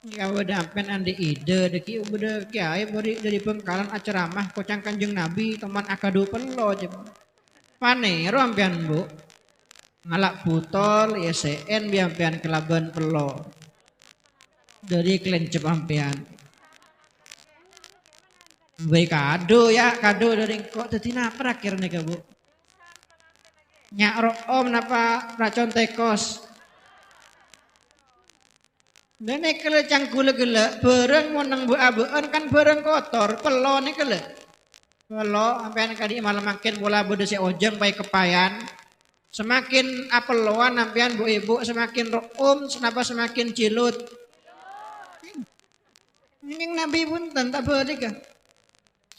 [SPEAKER 1] Kamu dampen andi ide deki udah kiai dari Bengkalan acara mah kocang Kanjeng Nabi teman akadu pelo panero ampian Bu ngalak butol ISN biampian kelaban pelo dari kelencep ampian baik kado ya kado dari kok tadi napa akhirnya Bu nyak om napa racun tekos nenek kelecang gula-gula bareng monang bu abuan kan bareng kotor pelo nih kele Kalau sampean kadi malam makin bola bedesi ojeng baik kepayan. Semakin apeloan sampean bu ibu semakin senapa semakin cilut. Ini Nabi pun tak berdeka.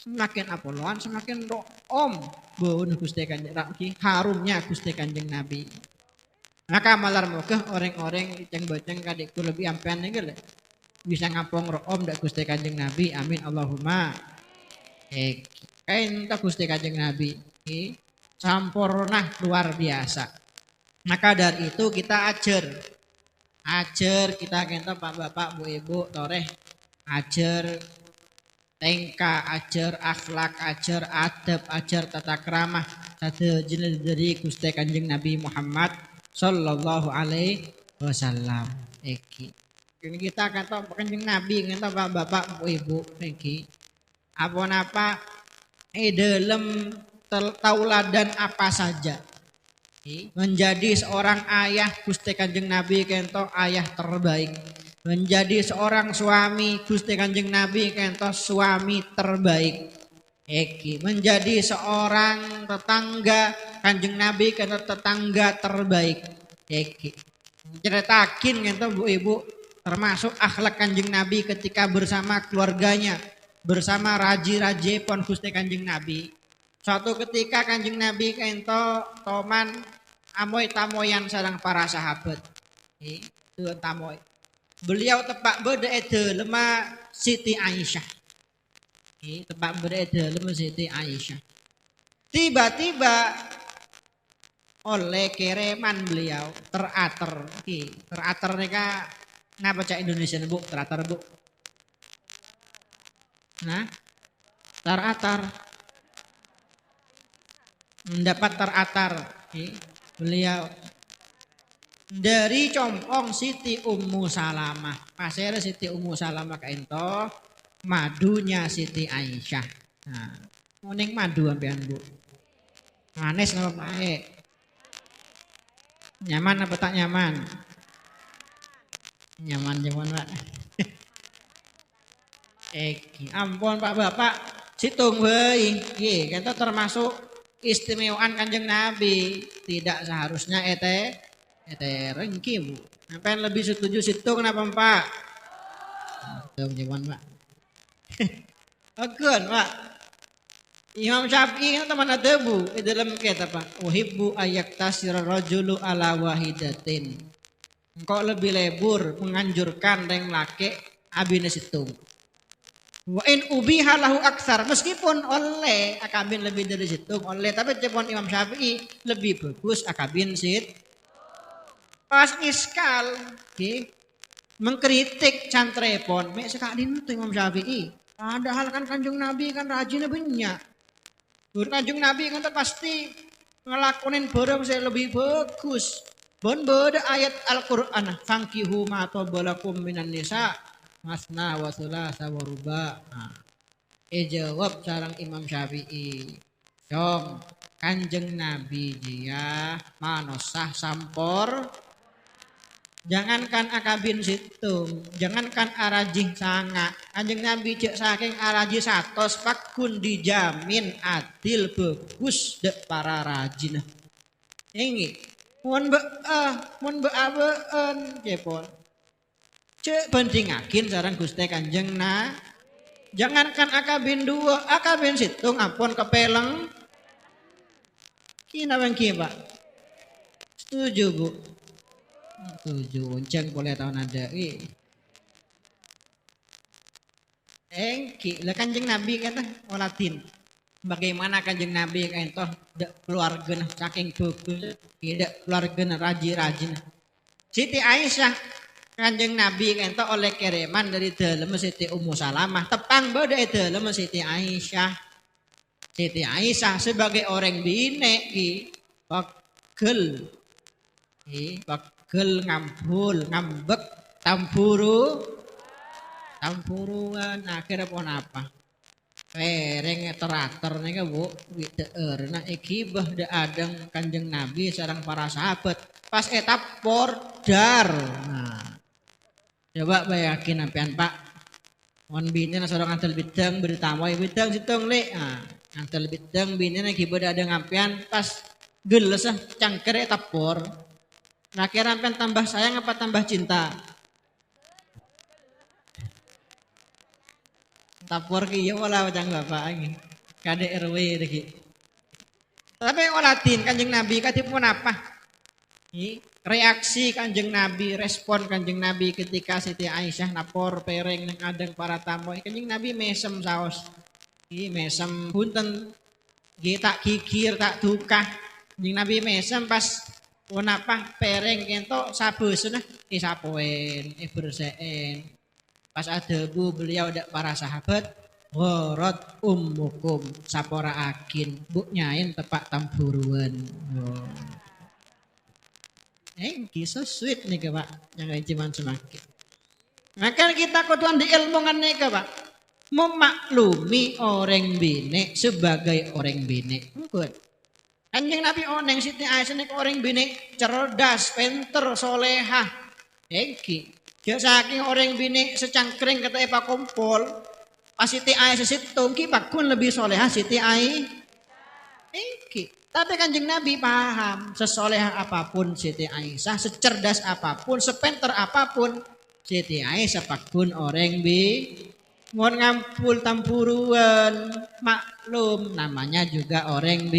[SPEAKER 1] Semakin apeloan semakin bau Gusti Kanjeng Nabi, harumnya Gusti Kanjeng Nabi. Maka malar moga orang-orang yang bacang kadikku lebih ampean nih bisa ngampung dak Gusti Kanjeng Nabi. Amin Allahumma. Kain tak Gusti Kanjeng Nabi. Sampurna luar biasa. Maka dari itu kita ajar kita kenta bapak bu ibu toreh ajar tingkah, ajar akhlak, ajar adab, ajar tata krama satu jenis dari Gusti Kanjeng Nabi Muhammad sallallahu alaihi wasallam. Ini kita kata Kanjeng Nabi kata bapak bu ibu apa dalam tauladan apa saja menjadi seorang ayah Gusti Kanjeng Nabi kento ayah terbaik, menjadi seorang suami Gusti Kanjeng Nabi kento suami terbaik, menjadi seorang tetangga Kanjeng Nabi kento tetangga terbaik, ceritakin kento bu ibu termasuk akhlak Kanjeng Nabi ketika bersama keluarganya, bersama raji-raji pon Gusti Kanjeng Nabi. Suatu ketika Kanjeng Nabi kento toman amoy tamoyan sarang para sahabat. Itu tamoy. Beliau tepak beda lemah Siti Aisyah. Tepak beda lemah Siti Aisyah. Tiba-tiba oleh kereman beliau terater. Terater nika ngapa cak Indonesia bu? Terater bu. Nah, teratar. Mendapat teratar beliau dari compong Siti Ummu Salamah. Pasir Siti Ummu Salamah kaento madunya Siti Aisyah. Nah, kuning madu ampean bu. Manis apa baik? Nyaman apa tak nyaman? Nyaman pak. Ampun pak bapak situng bayi. Kita termasuk istimewaan Kanjeng Nabi, tidak seharusnya rengki bu. Sampai lebih setuju situ kenapa pak? Jawaban pak. Agun pak. Imam Syafi'i kan teman ada bu. Dalam kata pak. Uhibbu ayak tasir rajulu ala wahidatin. Engkau lebih lebur menganjurkan yang laki abine situ. Wa in ubiha lahu aksar, meskipun oleh akabin lebih dari situ oleh, tapi cepon Imam Syafi'i lebih bagus akabin sit pas iskal mengkritik cantrepon mek sekadin itu Imam Syafi'i, padahal kan Kanjeng Nabi kan rajinnya banyak. Kanjeng Nabi kan pasti ngelakonin barang saya lebih bagus. Bon beda ayat Al-Qur'an fankihu ma tabalakum minan nisa masna wa sulasa wa ruba. Jawab sarang Imam Syafi'i. Dong Kanjeng Nabi dia manosah sampor. Jangankan akabin situng, jangankan arajih sanga. Kanjeng Nabi cek saking arajih satos pakun dijamin adil bagus dek para rajin. Ini mun beabeun cepon. Cek bandingakin sarang Gusti Kanjeng jangankan akabin dua, akabin situng ampun kepeleng. Kina bang Pak? Setuju bu? Setuju. Unceng boleh tahu nada. Engki, lah Kanjeng Nabi kata olatin. Bagaimana Kanjeng Nabi kata keluarga saking bagus, tidak keluarga rajin. Siti Aisyah Kanjeng Nabi kento oleh kiriman dari dalam Siti Ummu Salamah tepang beda dalam Siti Aisyah. Siti Aisyah sebagai orang bine pegel ngambul ngambek tampuruan akhirnya pun apa pereng teratur nih bu nah ikibah da adang Kanjeng Nabi sareng para sahabat pas etap pordar. Nah coba bayangin sampean Pak. Mon bini seorang antel bidang beritamu bidang situng le. Antel bidang bini lagi beda ada ngampian pas geles cangkere tapor. Nah kira sampean tambah sayang apa tambah cinta? Tapor ki ya wala wajang bapak lagi. Kade RW lagi. Tapi olatin kanjeng Nabi kadipun apa? Reaksi kanjeng Nabi, respon kanjeng Nabi ketika Siti Aisyah napor pereng nang adeng para tamu. Kanjeng Nabi mesem saos. Mesem punten. Tak gigir tak dukah. Kanjeng Nabi mesem pas apa pereng kento sabus nah isapoen, bersein. Pas ada bu beliau ada para sahabat Gharat ummukum sapora akin bu nyain tepak tamburuan. Kisah sweet nih Pak, yang cuman semakin. Maka kita kutuan diilmungan nih Pak, memaklumi orang bine sebagai orang bine. Kanjeng Nabi oneng Siti Aisyah nih orang bine cerdas, pinter, solehah. Eki, dia saking orang bine secangkring kata Pak kumpul, pas Siti Aisyah situng ki bakun lebih solehah Siti Aisyah. Eki. Tapi kanjeng Nabi paham, sesoleh apapun Siti Aisyah, secerdas apapun, sepenter apapun Siti Aisyah pakun orang ngon ngampul tampuruan, maklum namanya juga orang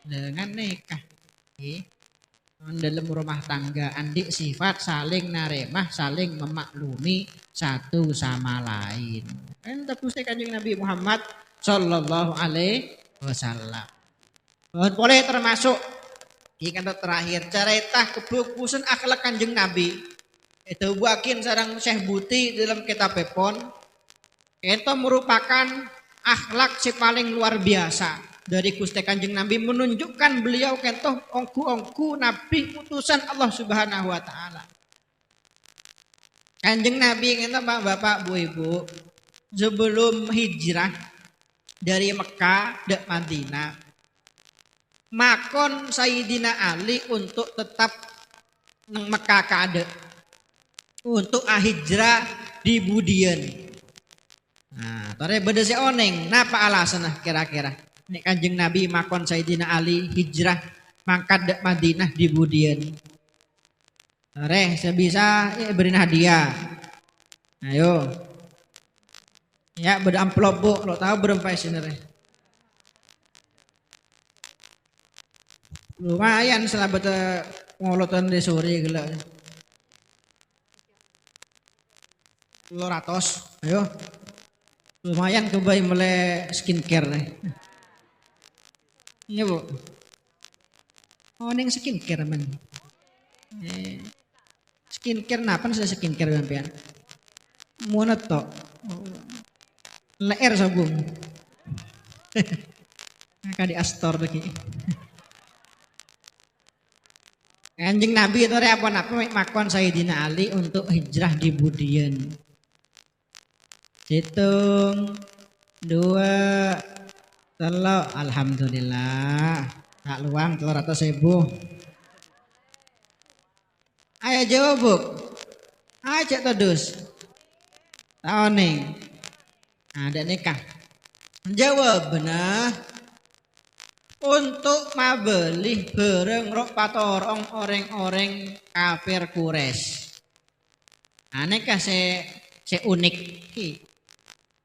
[SPEAKER 1] dengan nikah. Dalam rumah tangga andik sifat saling naremah, saling memaklumi satu sama lain. Ente Gusti kanjeng Nabi Muhammad sallallahu alaihi wasallam. Boleh termasuk ikan terakhir cerita kebukusan akhlak kanjeng Nabi itu buakin sarang Syekh Buti dalam kitab Pepon itu merupakan akhlak si paling luar biasa dari Gusti kanjeng Nabi menunjukkan beliau kentoh ongku Nabi utusan Allah Subhanahu Wa Taala. Kanjeng Nabi kentoh bapak bu ibu sebelum hijrah dari Mekah ke Madinah. Makon Sayyidina Ali untuk tetap nang Mekah kade untuk hijrah di Budian. Nah, tare beda si oneng, napa alasan kira-kira? Nek kanjeng Nabi makon Sayyidina Ali hijrah mangkat dek Madinah di Budian. Tare sebisa beri hadiah. Ayo. Ya beda amplop bu, lo tahu berapa isinya? Lumayan selabat ngolotan di sore gila. 200, ayo. Lumayan kebayi mulai skincare nih. Iya bu. Oh neng skincare man. Skincare napa sudah skincare sampean? Mana tok? Leer sabung. Maka di Astor lagi. Kanjeng Nabi itu apa makon Sayyidina Ali untuk hijrah di Budian. Hitung 2 3 alhamdulillah. Tak luang 200.000. Ayo jawab bu. Ayo terus. Tahu nih. Ada nikah. Jawab benar. Untuk mabeli bareng rok patorong orang-orang kafir Quraisy. Aneh kasih unik.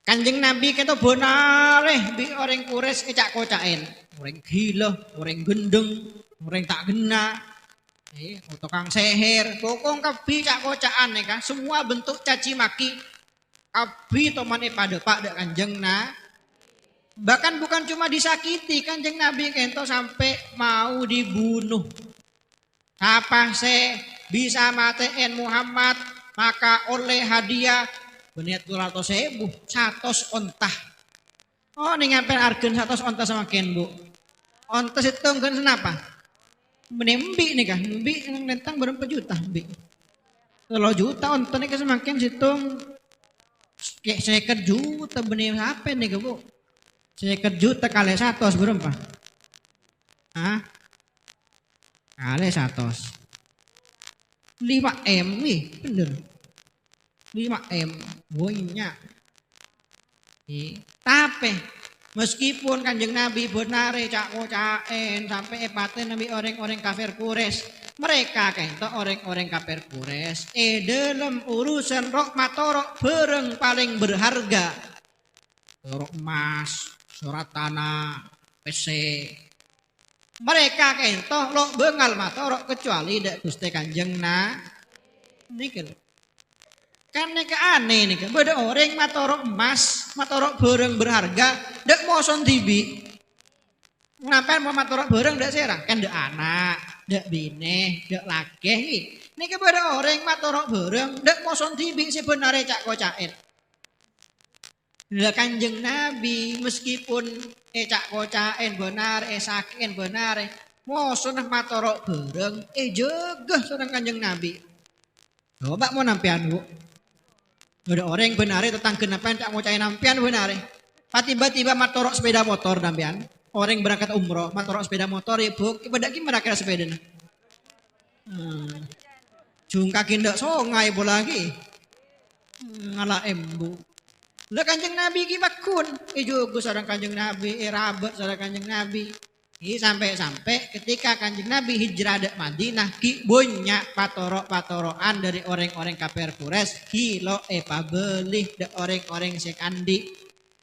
[SPEAKER 1] Kanjeng Nabi kita bonareh bi orang Quraisy kocak-kocakin. Orang gila, orang gendeng, orang tak gena. Tukang seher, pokok kabi cak-kocakan nih kan. Semua bentuk caci maki. Kabi tomane pada pak dek kanjeng Bahkan bukan cuma disakiti kanjeng Nabi kento sampai mau dibunuh. Apa se bisa matiin Muhammad maka oleh hadiah beniat 200.000 100 ontah. Oh nih ngapain argen 100 ontah sama ken bu. Ontah itu kan kenapa? Menembi nih kah? Mbi nentang berapa juta mbi? 3 juta ontah nih semakin situng kayak 50 juta benih apa nih bu? 50 juta kali 100 berapa? Kali 100. 5M nih, bener. 5M, banyak. Tapi Meskipun Kanjeng Nabi benar cak kocaen sampai epaten nabi orang-orang kafir Quraisy. Mereka kento orang-orang kafir Quraisy dalam urusan rok matorok bereng paling berharga. Rok emas, surat tanah, PC. Mereka kento lo bengal matorok kecuali dak Gusti Kanjeng niki lho. Kan nek aneh nih, beda orang matorok emas, matorok barang berharga, dak moson tibi. Ngapain mau matorok barang dak serang? Kan dak anak, dak bine, dak laki. Nek beda orang matorok barang, dak moson tibi sebenarnya cak kocaen. Lah Kanjeng Nabi meskipun cak kocaen benar, saken benar, moson matorok barang, jegeh seorang Kanjeng Nabi. Coba mau nampian bu. Ada orang yang benar tentang kenapa tak mau cari nampian benar. Tiba-tiba matorok sepeda motor nampian. Orang berangkat umroh matorok sepeda motor ya bu. Ibadah gimana kira sepeda nih? Jungkakin dak songai bola lagi. Ngalah embu. Lah Kanjeng Nabi ki bakun. Juga seorang Kanjeng Nabi, rabat seorang Kanjeng Nabi. Sampai ketika Kanjeng Nabi hijrah ke Madinah ki banyak patorok-patorokan dari orang-orang kafir Quraisy kilo pabelih de orang-orang sekandi.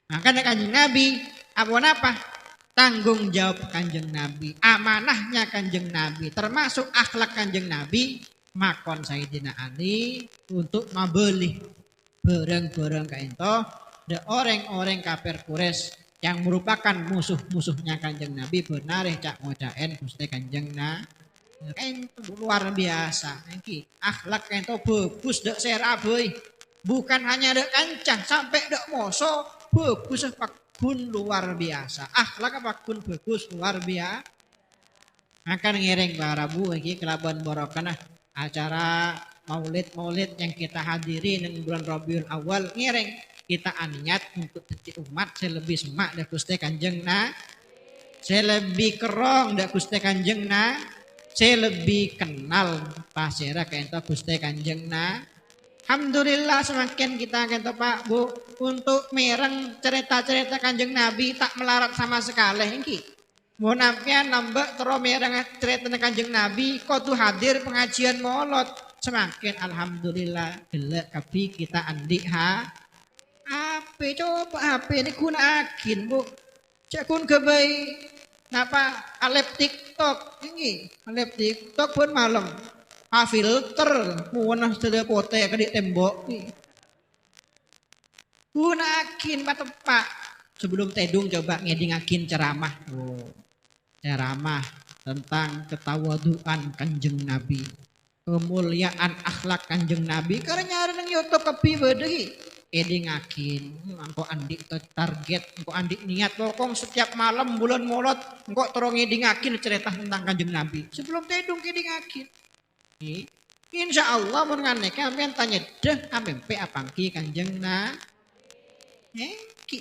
[SPEAKER 1] Maka Kanjeng Nabi apa tanggung jawab Kanjeng Nabi, amanahnya Kanjeng Nabi, termasuk akhlak Kanjeng Nabi makon Sayyidina Ali untuk mabelih barang-barang kaento de orang-orang kafir Quraisy yang merupakan musuh-musuhnya Kanjeng Nabi benar cak ngocaen Gusti Kanjeng luar biasa iki akhlak ento bagus dak seraboy bukan hanya dak kancah sampai dak moso bagus pakun luar biasa akhlak pakun bagus luar biasa akan ngiring para bu iki kelaban barokah acara maulid yang kita hadiri di bulan Rabiul Awal ngiring kita niat untuk jadi umat saya lebih semak dak Gusti Kanjeng saya lebih kerong dak Gusti Kanjeng saya lebih kenal pasera kento Gusti Kanjeng Alhamdulillah semakin kita kento Pak Bu untuk mereng cerita-cerita Kanjeng Nabi tak melarat sama sekali iki mau nampian nambah terus mereng cerita Kanjeng Nabi kau tuh hadir pengajian maulid semakin alhamdulillah gelek tapi kita andik HP coba HP ini guna akin bu cek kun kebaik napa alep TikTok ini alep TikTok pun malam filter muana sudah pote ke di tembok guna akin pak sebelum tedung coba ngeding akin ceramah ceramah tentang ketawaduan Kanjeng Nabi kemuliaan akhlak Kanjeng Nabi karena nyari nang YouTube kepi bedehi ngakin engko andik target engko andik niat pokok setiap malam bulan molot engko terong ngakin cerita tentang Kanjeng Nabi sebelum tidur ngakin insya Allah mun nganeke ampean tanya deh ampe apangki Kanjeng ki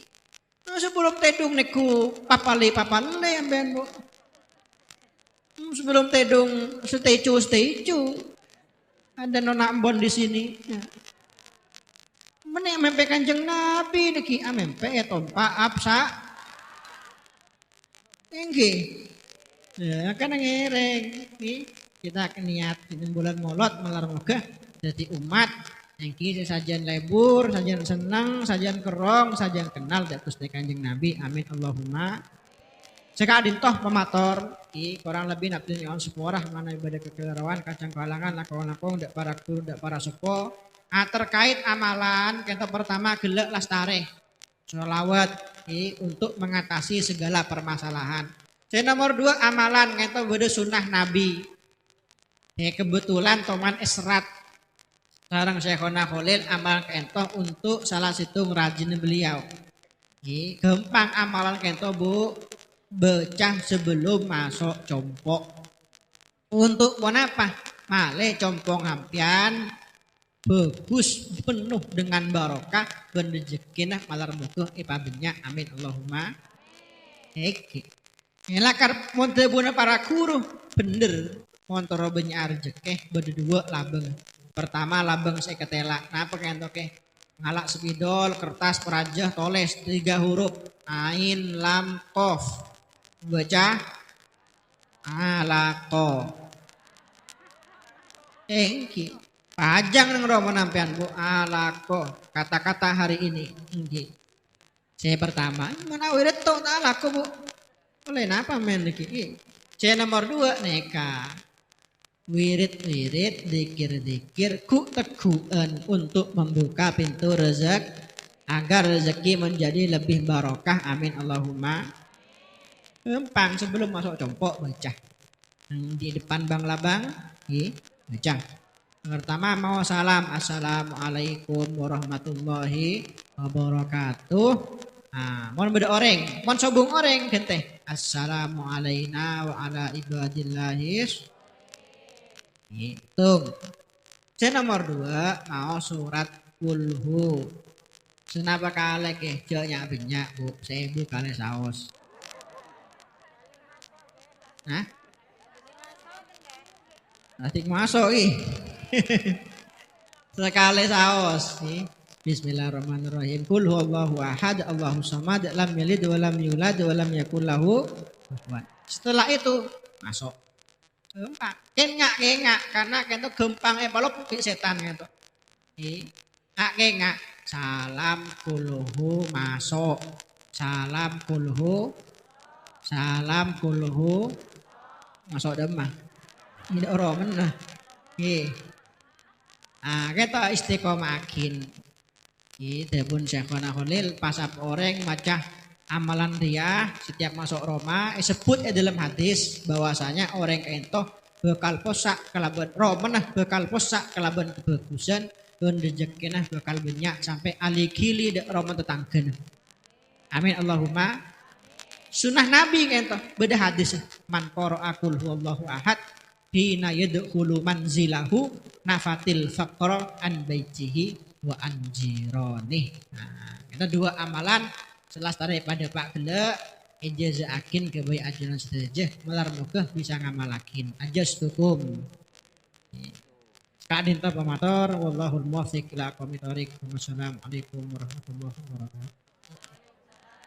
[SPEAKER 1] sebelum tidur niku papale ampean bu sebelum tidur stecu ada nona ambon di sini Mene amempe Kanjeng Nabi niki amempe tompa apsa. Nggih. Ya kan ngereng nih kita niat di bulan Maulud melarang megah dadi umat yang ki sajian lebur, sajian senang, sajian kerong, sajian kenal dak Gusti Kanjeng Nabi. Amin Allahumma. Sekadin toh pemator ki kurang lebih napti nyon seporah mana ibadah kekelarawan kacang kalangan lakon-lakon dak para guru dak para sepo. Terkait amalan kita pertama gelek lastare sholawat untuk mengatasi segala permasalahan. Yang nomor 2 amalan kita beda sunnah Nabi. Kebetulan Toman Esrat sareng Syekhona Khalil amal kento untuk salah satu rajin beliau. Gampang amalan kento bu becah sebelum masuk compok. Untuk apa? Male compong ampian bagus penuh dengan barokah dan rezekinah malar mutuh ipabenya amin Allahumma ngelakar montebuna para guru bener montoro benya rezeki berdua labeng pertama labeng saya ketela nah pengen oke ngalak spidol kertas perajah toles 3 huruf Ain lam qaf. Baca alaqo. Engki. Pajang nang romo nampian Bu alaqo. Kata-kata hari ini. Engki. C pertama, mana wirid to alaqo Bu. Oleh napa men iki? C nomor 2 neka. Wirid-wirid, dikir-dikir, ku teguhan untuk membuka pintu rezeki agar rezeki menjadi lebih barokah. Amin Allahumma. Gampang sebelum masuk compok baca. Di depan Bang Labang, baca. Pertama mau salam, assalamualaikum warahmatullahi wabarakatuh. Mohon beda orang, mohon sobung orang gente. Assalamualaikum wa ala ibadillahis. Hitung. Saya nomor 2 mau surat kulhu. Senapa kali ke jauhnya binyak Bu, saya bu kali saus. Nah, nanti masuk sekali saus. Bismillahirrahmanirrahim. Qul huwallahu ahad, Allahus samad, lam yalid wa lam yulad wa lam yakul lahu kufuwan. Setelah itu masuk. Gampang. Kengak karena itu gampang balok setan gitu. Kengak. Salam kulhu masuk. Salam kulhu masuk demah. Ini orang mana? Kita istiqomahin. Kita pun Syekhona Khalil pasap orang macah amalan dia setiap masuk Roma sebut dalam hadis bahwasanya orang ento bekal posak kalaban Roma bekal posak kalaban kebagusan dan rezekinya bekal banyak sampai alikili dek Roma tetanggen. Amin Allahumma. Sunnah Nabi ento beda hadis man qara'a qul huwallahu ahad hina yadkhulu manzilahu nafatil faqra an baitihi wa an jirani. Itu 2 amalan setelah daripada Pak Gele ijazaakin kebaik ajaran saja melar muka bisa ngamalakin ajastukum. Kadin ta pamator wallahul muwaffiq ila aqwamit thoriq. Wassalamualaikum warahmatullahi wabarakatuh.